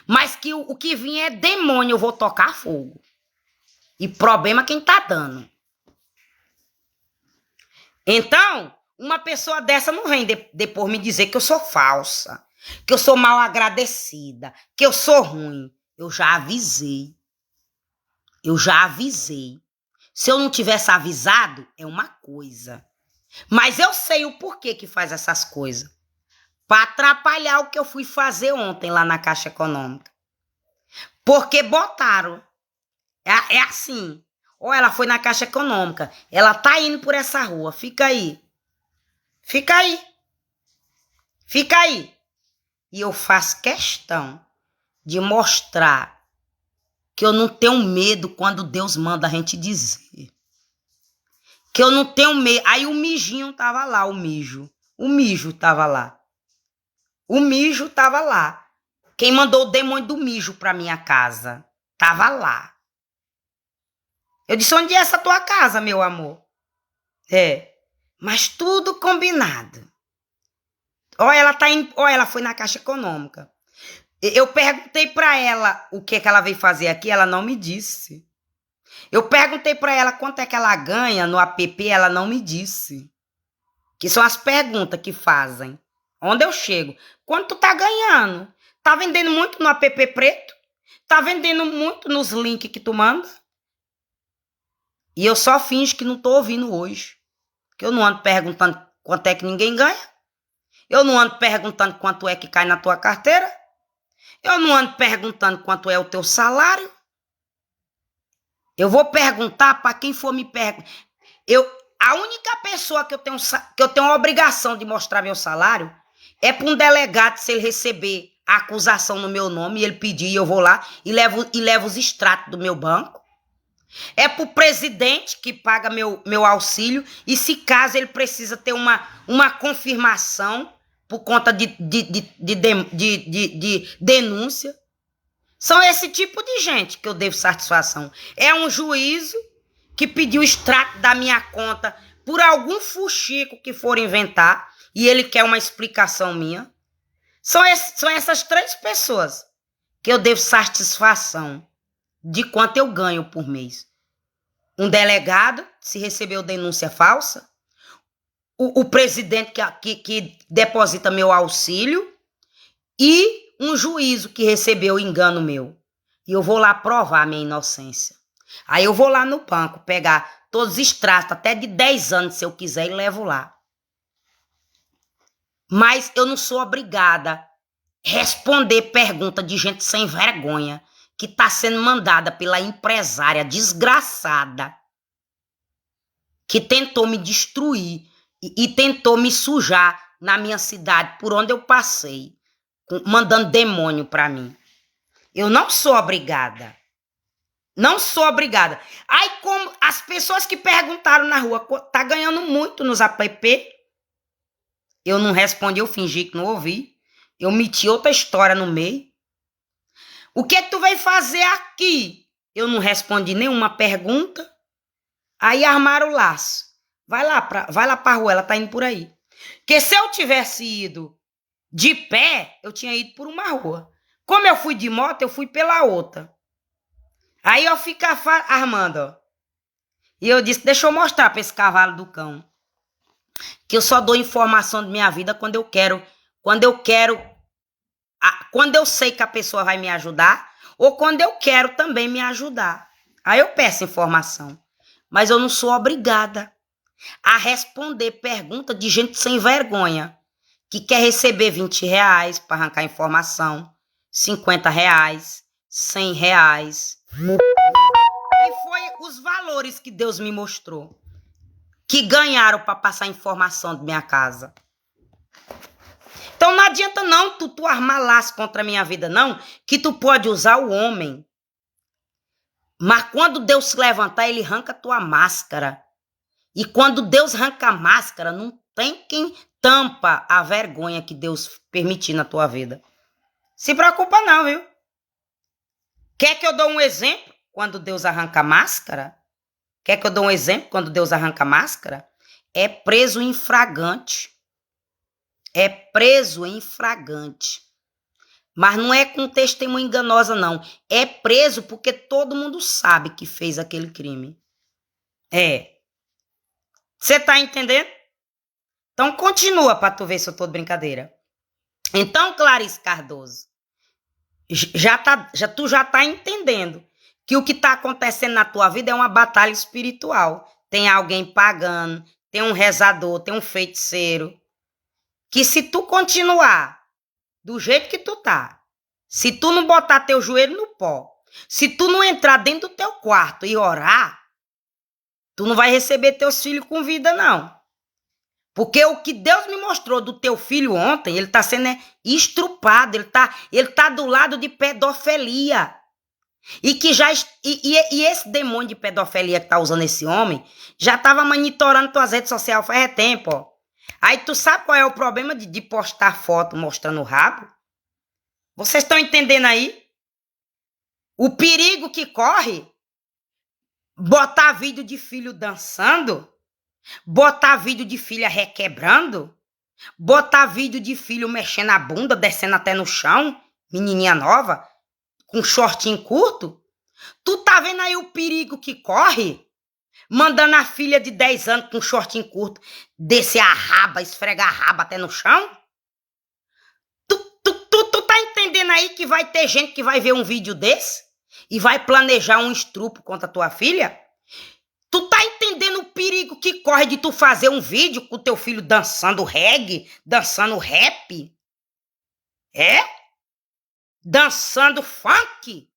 Mas que o que vier demônio, eu vou tocar fogo. E problema quem tá dando. Então, uma pessoa dessa não vem depois me dizer que eu sou falsa, que eu sou mal agradecida, que eu sou ruim. Eu já avisei. Eu já avisei. Se eu não tivesse avisado, é uma coisa. Mas eu sei o porquê que faz essas coisas. Para atrapalhar o que eu fui fazer ontem lá na Caixa Econômica. Porque botaram. É assim. Ou ela foi na Caixa Econômica. Ela tá indo por essa rua. Fica aí. Fica aí. Fica aí. E eu faço questão de mostrar que eu não tenho medo quando Deus manda a gente dizer. Que eu não tenho medo. Aí o mijinho tava lá, o mijo. O mijo tava lá. O mijo tava lá. Quem mandou o demônio do mijo pra minha casa? Tava lá. Eu disse, onde é essa tua casa, meu amor? Mas tudo combinado. Ela foi na Caixa Econômica. Eu perguntei pra ela o que ela veio fazer aqui, ela não me disse. Eu perguntei pra ela quanto é que ela ganha no app, ela não me disse. Que são as perguntas que fazem. Onde eu chego? Quanto tu tá ganhando? Tá vendendo muito no app preto? Tá vendendo muito nos links que tu manda? E eu só finjo que não tô ouvindo hoje. Que eu não ando perguntando quanto é que ninguém ganha. Eu não ando perguntando quanto é que cai na tua carteira. Eu não ando perguntando quanto é o teu salário. Eu vou perguntar para quem for me perguntar. A única pessoa que eu tenho a obrigação de mostrar meu salário é para um delegado, se ele receber a acusação no meu nome, e ele pedir, eu vou lá e levo os extratos do meu banco. É para o presidente que paga meu auxílio, e se caso ele precisa ter uma confirmação por conta de denúncia. São esse tipo de gente que eu devo satisfação. É um juízo que pediu extrato da minha conta por algum fuxico que for inventar e ele quer uma explicação minha. São essas 3 pessoas que eu devo satisfação de quanto eu ganho por mês. Um delegado, se recebeu denúncia falsa. O presidente que deposita meu auxílio. E um juízo que recebeu engano meu. E eu vou lá provar a minha inocência. Aí eu vou lá no banco pegar todos os extratos, até de 10 anos, se eu quiser, e levo lá. Mas eu não sou obrigada a responder pergunta de gente sem vergonha que está sendo mandada pela empresária desgraçada que tentou me destruir e tentou me sujar na minha cidade por onde eu passei. Mandando demônio pra mim. Eu não sou obrigada. Não sou obrigada. Aí, como as pessoas que perguntaram na rua, tá ganhando muito nos app? Eu não respondi, eu fingi que não ouvi. Eu meti outra história no meio. O que tu veio fazer aqui? Eu não respondi nenhuma pergunta. Aí armaram o laço. Vai lá pra rua, ela tá indo por aí. Porque se eu tivesse ido de pé, eu tinha ido por uma rua. Como eu fui de moto, eu fui pela outra. Aí eu ficava armando, ó. E eu disse, deixa eu mostrar para esse cavalo do cão. Que eu só dou informação da minha vida quando eu quero, quando eu sei que a pessoa vai me ajudar, ou quando eu quero também me ajudar. Aí eu peço informação. Mas eu não sou obrigada a responder pergunta de gente sem vergonha, que quer receber R$ 20 para arrancar informação, R$ 50, R$ 100. E foi os valores que Deus me mostrou, que ganharam para passar informação da minha casa. Então não adianta não tu armar laço contra a minha vida, não, que tu pode usar o homem. Mas quando Deus se levantar, ele arranca a tua máscara. E quando Deus arranca a máscara, não tem quem tampa a vergonha que Deus permitir na tua vida. Se preocupa não, viu? Quer que eu dou um exemplo quando Deus arranca a máscara? Quer que eu dou um exemplo quando Deus arranca a máscara? É preso em flagrante. É preso em flagrante. Mas não é com testemunha enganosa, não. É preso porque todo mundo sabe que fez aquele crime. É. Você tá entendendo? Então continua para tu ver se eu tô de brincadeira. Então, Clarice Cardoso, tu já tá entendendo que o que tá acontecendo na tua vida é uma batalha espiritual. Tem alguém pagando, tem um rezador, tem um feiticeiro. Que se tu continuar do jeito que tu tá, se tu não botar teu joelho no pó, se tu não entrar dentro do teu quarto e orar, tu não vai receber teus filhos com vida, não. Porque o que Deus me mostrou do teu filho ontem, ele tá sendo estrupado, ele tá do lado de pedofilia. E que e esse demônio de pedofilia que tá usando esse homem, já tava monitorando tuas redes sociais faz tempo, ó. Aí tu sabe qual é o problema de postar foto mostrando o rabo? Vocês estão entendendo aí? O perigo que corre? Botar vídeo de filho dançando? Botar vídeo de filha requebrando? Botar vídeo de filho mexendo a bunda, descendo até no chão? Menininha nova? Com shortinho curto? Tu tá vendo aí o perigo que corre? Mandando a filha de 10 anos com shortinho curto descer a raba, esfregar a raba até no chão? Tu tá entendendo aí que vai ter gente que vai ver um vídeo desse e vai planejar um estupro contra tua filha? Tu tá entendendo o perigo que corre de tu fazer um vídeo com teu filho dançando reggae, dançando rap? É? Dançando funk?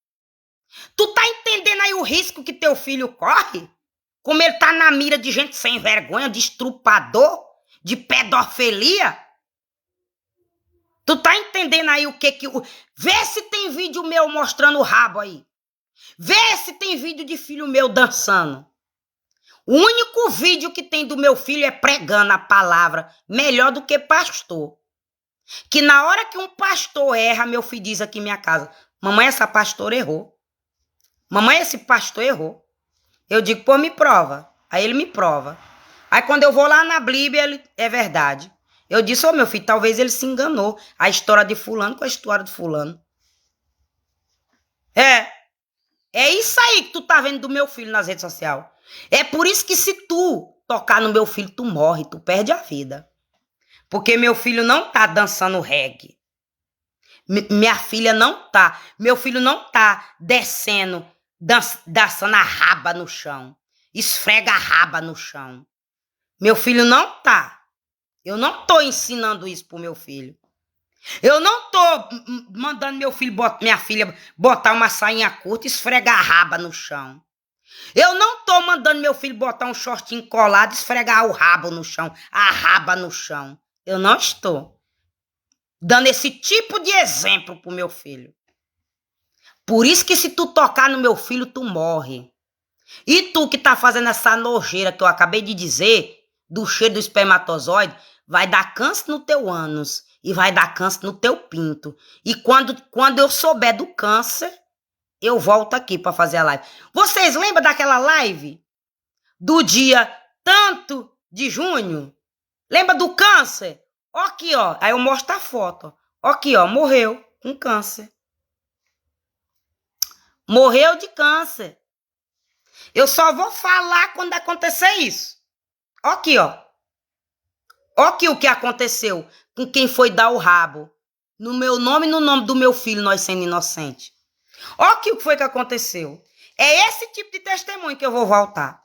Tu tá entendendo aí o risco que teu filho corre? Como ele tá na mira de gente sem vergonha, de estrupador, de pedofilia? Tu tá entendendo aí o que... Vê se tem vídeo meu mostrando o rabo aí. Vê se tem vídeo de filho meu dançando. O único vídeo que tem do meu filho é pregando a palavra, melhor do que pastor. Que na hora que um pastor erra, meu filho diz aqui em minha casa, mamãe, essa pastora errou. Mamãe, esse pastor errou. Eu digo, pô, me prova. Aí ele me prova. Aí quando eu vou lá na Bíblia, ele é verdade. Eu disse, ô meu filho, talvez ele se enganou. A história de fulano com a história de fulano. É isso aí que tu tá vendo do meu filho nas redes sociais. É por isso que se tu tocar no meu filho, tu morre, tu perde a vida. Porque meu filho não tá dançando reggae. Minha filha não tá. Meu filho não tá descendo, dançando a raba no chão. Esfrega a raba no chão. Meu filho não tá. Eu não tô ensinando isso pro meu filho. Eu não tô mandando minha filha botar uma sainha curta e esfregar a raba no chão. Eu não tô mandando meu filho botar um shortinho colado e esfregar o rabo no chão, a raba no chão. Eu não estou dando esse tipo de exemplo pro meu filho. Por isso que se tu tocar no meu filho, tu morre. E tu que tá fazendo essa nojeira que eu acabei de dizer, do cheiro do espermatozoide, vai dar câncer no teu ânus e vai dar câncer no teu pinto. E quando eu souber do câncer, eu volto aqui para fazer a live. Vocês lembram daquela live do dia tanto de junho? Lembra do câncer? Ó aqui, ó. Aí eu mostro a foto. Ó aqui, ó. Morreu com câncer. Morreu de câncer. Eu só vou falar quando acontecer isso. Ó aqui, ó. Ó aqui o que aconteceu com quem foi dar o rabo. No meu nome e no nome do meu filho, nós sendo inocentes. Ó aqui o que foi que aconteceu. É esse tipo de testemunho que eu vou voltar.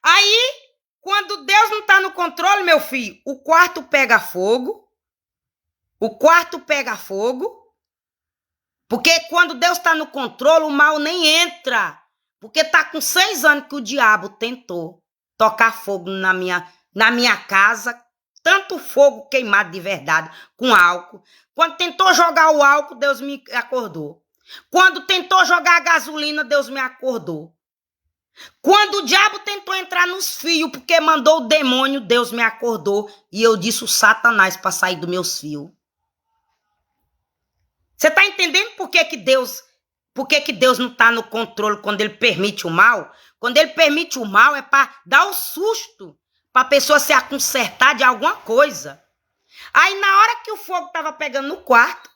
Aí, quando Deus não está no controle, meu filho, o quarto pega fogo. O quarto pega fogo. Porque quando Deus está no controle, o mal nem entra. Porque tá com 6 anos que o diabo tentou tocar fogo na minha casa. Tanto fogo queimado de verdade, com álcool. Quando tentou jogar o álcool, Deus me acordou. Quando tentou jogar a gasolina, Deus me acordou. Quando o diabo tentou entrar nos fios, porque mandou o demônio, Deus me acordou. E eu disse o Satanás para sair dos meus fios. Você está entendendo por que Deus não está no controle quando ele permite o mal? Quando ele permite o mal é para dar o susto, para a pessoa se aconsertar de alguma coisa. Aí na hora que o fogo estava pegando no quarto,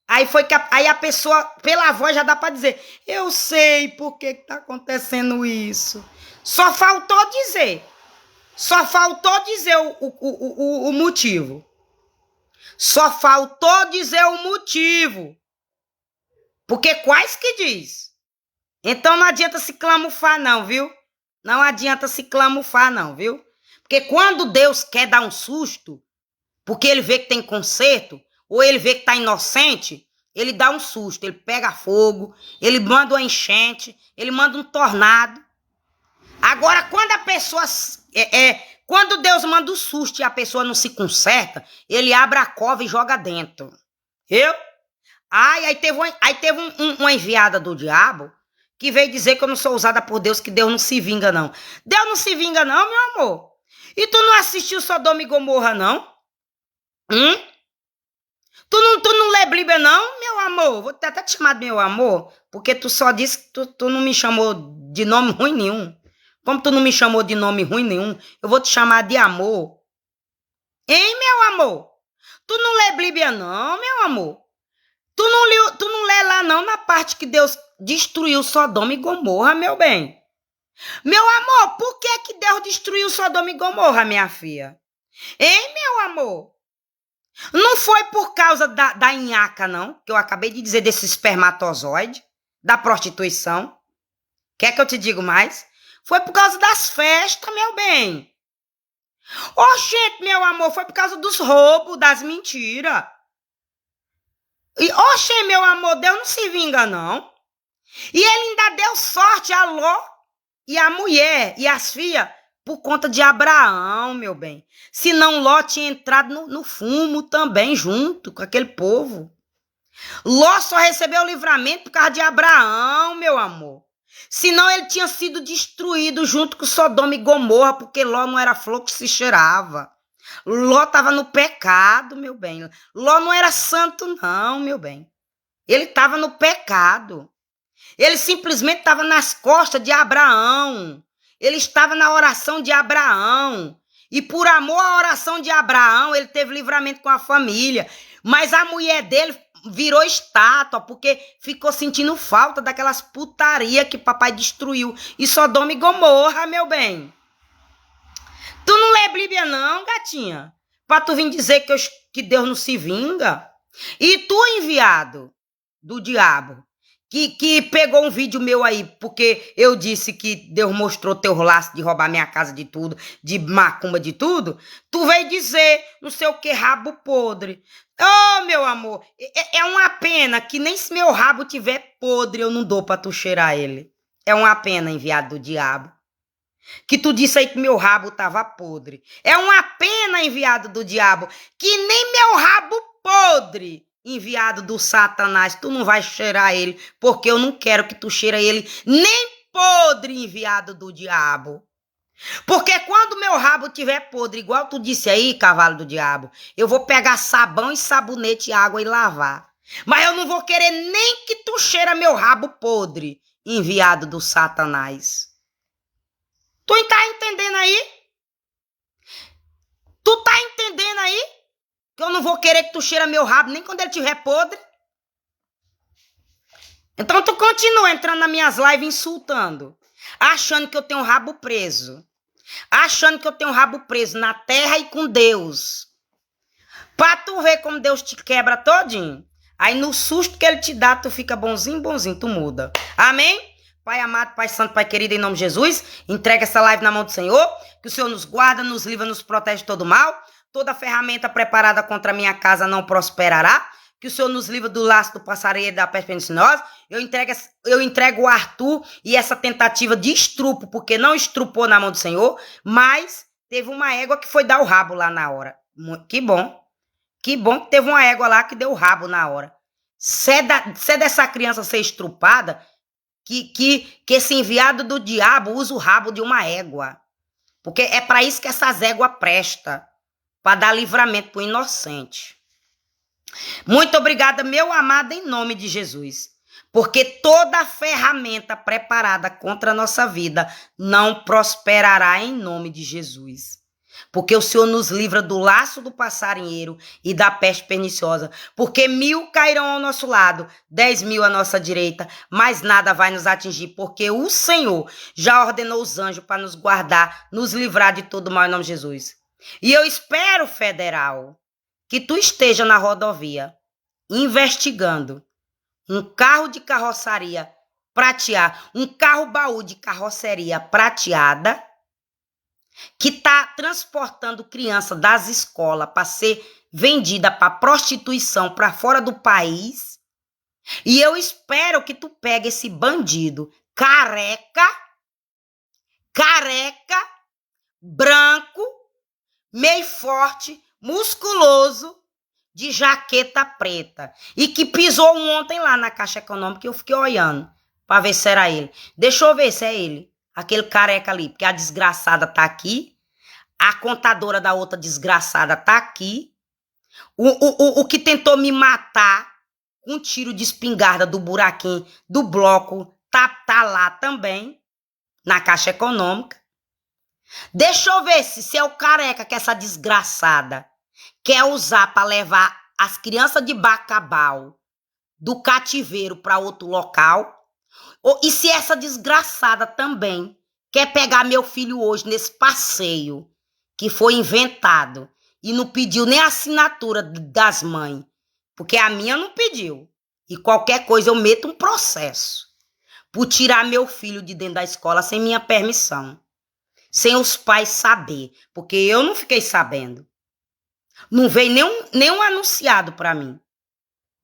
aí a pessoa, pela voz já dá para dizer, eu sei por que está acontecendo isso. Só faltou dizer o motivo. Só faltou dizer o motivo. Porque quais que diz? Então não adianta se clamufar não, viu? Não adianta se clamufar não, viu? Porque quando Deus quer dar um susto, porque ele vê que tem conserto, ou ele vê que tá inocente, ele dá um susto, ele pega fogo, ele manda uma enchente, ele manda um tornado. Agora, quando a pessoa... Quando Deus manda o susto e a pessoa não se conserta, ele abre a cova e joga dentro. Viu? Aí teve uma enviada do diabo que veio dizer que eu não sou usada por Deus, que Deus não se vinga, não. Deus não se vinga, não, meu amor. E tu não assistiu Sodoma e Gomorra, não? Tu não lê Bíblia, não, meu amor? Vou até te chamar de meu amor, porque tu só disse que tu não me chamou de nome ruim nenhum. Como tu não me chamou de nome ruim nenhum, eu vou te chamar de amor. Hein, meu amor? Tu não lê Bíblia, não, meu amor? Tu não lê lá, não, na parte que Deus destruiu Sodoma e Gomorra, meu bem? Meu amor, por que Deus destruiu Sodoma e Gomorra, minha filha? Hein, meu amor? Não foi por causa da nhaca, não, que eu acabei de dizer, desse espermatozoide, da prostituição. Quer que eu te diga mais? Foi por causa das festas, meu bem. Oxente, meu amor, foi por causa dos roubos, das mentiras. E, oxe, meu amor, Deus não se vinga, não. E ele ainda deu sorte a Ló e a mulher e as filhas por conta de Abraão, meu bem. Senão Ló tinha entrado no fumo também, junto com aquele povo. Ló só recebeu o livramento por causa de Abraão, meu amor. Senão ele tinha sido destruído junto com Sodoma e Gomorra, porque Ló não era flor que se cheirava. Ló estava no pecado, meu bem. Ló não era santo, não, meu bem. Ele estava no pecado. Ele simplesmente estava nas costas de Abraão. Ele estava na oração de Abraão. E por amor à oração de Abraão, ele teve livramento com a família. Mas a mulher dele virou estátua, porque ficou sentindo falta daquelas putaria que papai destruiu. E Sodoma e Gomorra, meu bem. Tu não lê Bíblia não, gatinha? Pra tu vir dizer que Deus não se vinga? E tu, enviado do diabo, que pegou um vídeo meu aí, porque eu disse que Deus mostrou teu laço de roubar minha casa de tudo, de macumba de tudo, tu veio dizer não sei o que, rabo podre. Oh, meu amor, é uma pena que nem se meu rabo tiver podre, eu não dou pra tu cheirar ele. É uma pena, enviado do diabo. Que tu disse aí que meu rabo tava podre. É uma pena, enviado do diabo, que nem meu rabo podre, enviado do Satanás, tu não vai cheirar ele, porque eu não quero que tu cheire ele nem podre, enviado do diabo. Porque quando meu rabo tiver podre, igual tu disse aí, cavalo do diabo, eu vou pegar sabão e sabonete, água e lavar. Mas eu não vou querer nem que tu cheira meu rabo podre, enviado do Satanás. Tu tá entendendo aí? Tu tá entendendo aí? Que eu não vou querer que tu cheira meu rabo nem quando ele tiver podre. Então tu continua entrando nas minhas lives insultando, achando que eu tenho rabo preso. achando que eu tenho o rabo preso na terra e com Deus. Pra tu ver como Deus te quebra todinho. Aí no susto que ele te dá, tu fica bonzinho, tu muda. Amém? Pai amado, Pai santo, Pai querido, em nome de Jesus, entrega essa live na mão do Senhor, que o Senhor nos guarda, nos livra, nos protege de todo mal. Toda ferramenta preparada contra a minha casa não prosperará. Que o Senhor nos livra do laço do passarinho e da peste perniciosa. Eu entrego o Arthur e essa tentativa de estrupo, porque não estrupou na mão do Senhor, mas teve uma égua que foi dar o rabo lá na hora. Que bom. Que bom que teve uma égua lá que deu o rabo na hora. Se é dessa criança ser estrupada, que esse enviado do diabo usa o rabo de uma égua. Porque é para isso que essas éguas prestam. Para dar livramento para o inocente. Muito obrigada, meu amado, em nome de Jesus. Porque toda ferramenta preparada contra a nossa vida não prosperará em nome de Jesus. Porque o Senhor nos livra do laço do passarinheiro e da peste perniciosa. Porque 1000 cairão ao nosso lado, 10.000 à nossa direita, mas nada vai nos atingir. Porque o Senhor já ordenou os anjos para nos guardar, nos livrar de todo mal em nome de Jesus. E eu espero, federal, que tu esteja na rodovia investigando um carro de carroçaria prateada, um carro baú de carroceria prateada, que está transportando criança das escolas para ser vendida para prostituição para fora do país. E eu espero que tu pegue esse bandido careca, branco, meio forte, musculoso, de jaqueta preta. E que pisou ontem lá na Caixa Econômica, eu fiquei olhando para ver se era ele. Deixa eu ver se é ele. Aquele careca ali, porque a desgraçada tá aqui. A contadora da outra desgraçada tá aqui. O que tentou me matar com um tiro de espingarda do buraquinho do bloco tá lá também, na Caixa Econômica. Deixa eu ver se é o careca que essa desgraçada quer usar para levar as crianças de Bacabal do cativeiro para outro local. E se essa desgraçada também quer pegar meu filho hoje nesse passeio que foi inventado e não pediu nem a assinatura das mães, porque a minha não pediu. E qualquer coisa eu meto um processo por tirar meu filho de dentro da escola sem minha permissão. Sem os pais saber, porque eu não fiquei sabendo. Não veio nenhum anunciado para mim.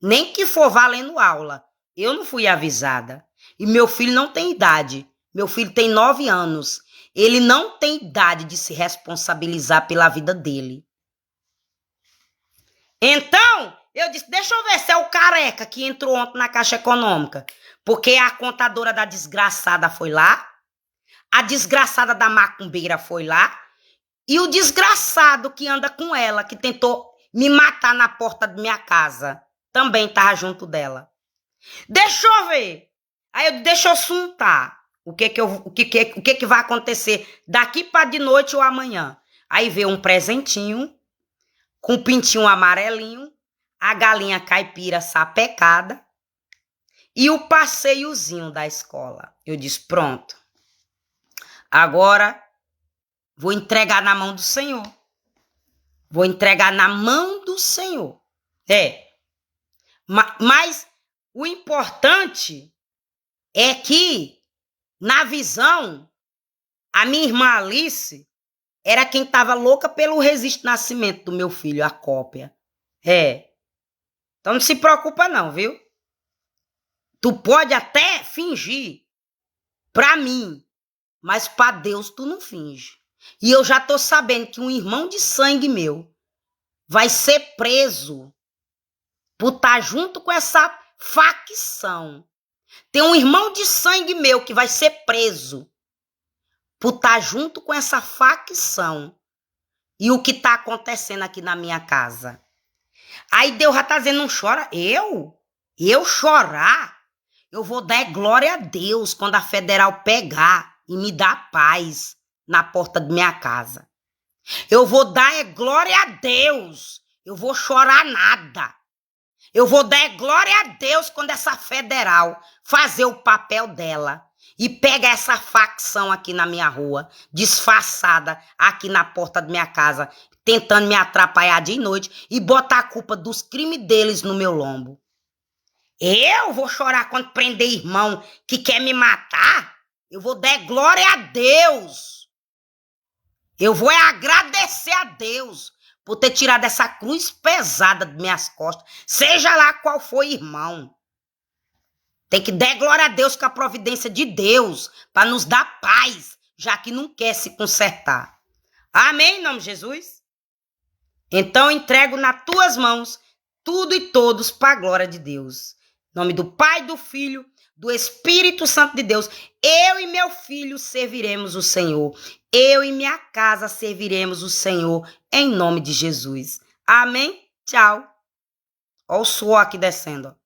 Nem que for valendo aula. Eu não fui avisada. E meu filho não tem idade. Meu filho tem 9 anos. Ele não tem idade de se responsabilizar pela vida dele. Então, eu disse, deixa eu ver se é o careca que entrou ontem na Caixa Econômica. Porque a contadora da desgraçada foi lá. A desgraçada da macumbeira foi lá. E o desgraçado que anda com ela, que tentou me matar na porta da minha casa, também estava junto dela. Deixa eu ver. Aí deixa eu suntar o que vai acontecer daqui para de noite ou amanhã. Aí veio um presentinho com um pintinho amarelinho, a galinha caipira sapecada e o passeiozinho da escola. Eu disse, pronto. Agora vou entregar na mão do Senhor. Vou entregar na mão do Senhor. Mas o importante é que, na visão, a minha irmã Alice era quem estava louca pelo registro de nascimento do meu filho, a cópia. Então não se preocupa não, viu? Tu pode até fingir pra mim, mas pra Deus tu não finge. E eu já tô sabendo que um irmão de sangue meu vai ser preso por estar junto com essa facção. Tem um irmão de sangue meu que vai ser preso por estar junto com essa facção. E o que tá acontecendo aqui na minha casa. Aí Deus já tá dizendo, não chora. Eu chorar? Eu vou dar glória a Deus quando a federal pegar e me dar paz na porta de minha casa. Eu vou dar glória a Deus. Eu vou chorar nada. Eu vou dar glória a Deus quando essa federal fazer o papel dela e pega essa facção aqui na minha rua, disfarçada aqui na porta da minha casa, tentando me atrapalhar de noite e botar a culpa dos crimes deles no meu lombo. Eu vou chorar quando prender irmão que quer me matar? Eu vou dar glória a Deus. Eu vou agradecer a Deus por ter tirado essa cruz pesada de minhas costas, seja lá qual for, irmão. Tem que dar glória a Deus com a providência de Deus para nos dar paz, já que não quer se consertar. Amém, em nome de Jesus? Então entrego nas tuas mãos tudo e todos para a glória de Deus. Em nome do Pai, do Filho, do Espírito Santo de Deus, eu e meu filho serviremos o Senhor. Eu e minha casa serviremos o Senhor, em nome de Jesus. Amém? Tchau. Olha o suor aqui descendo.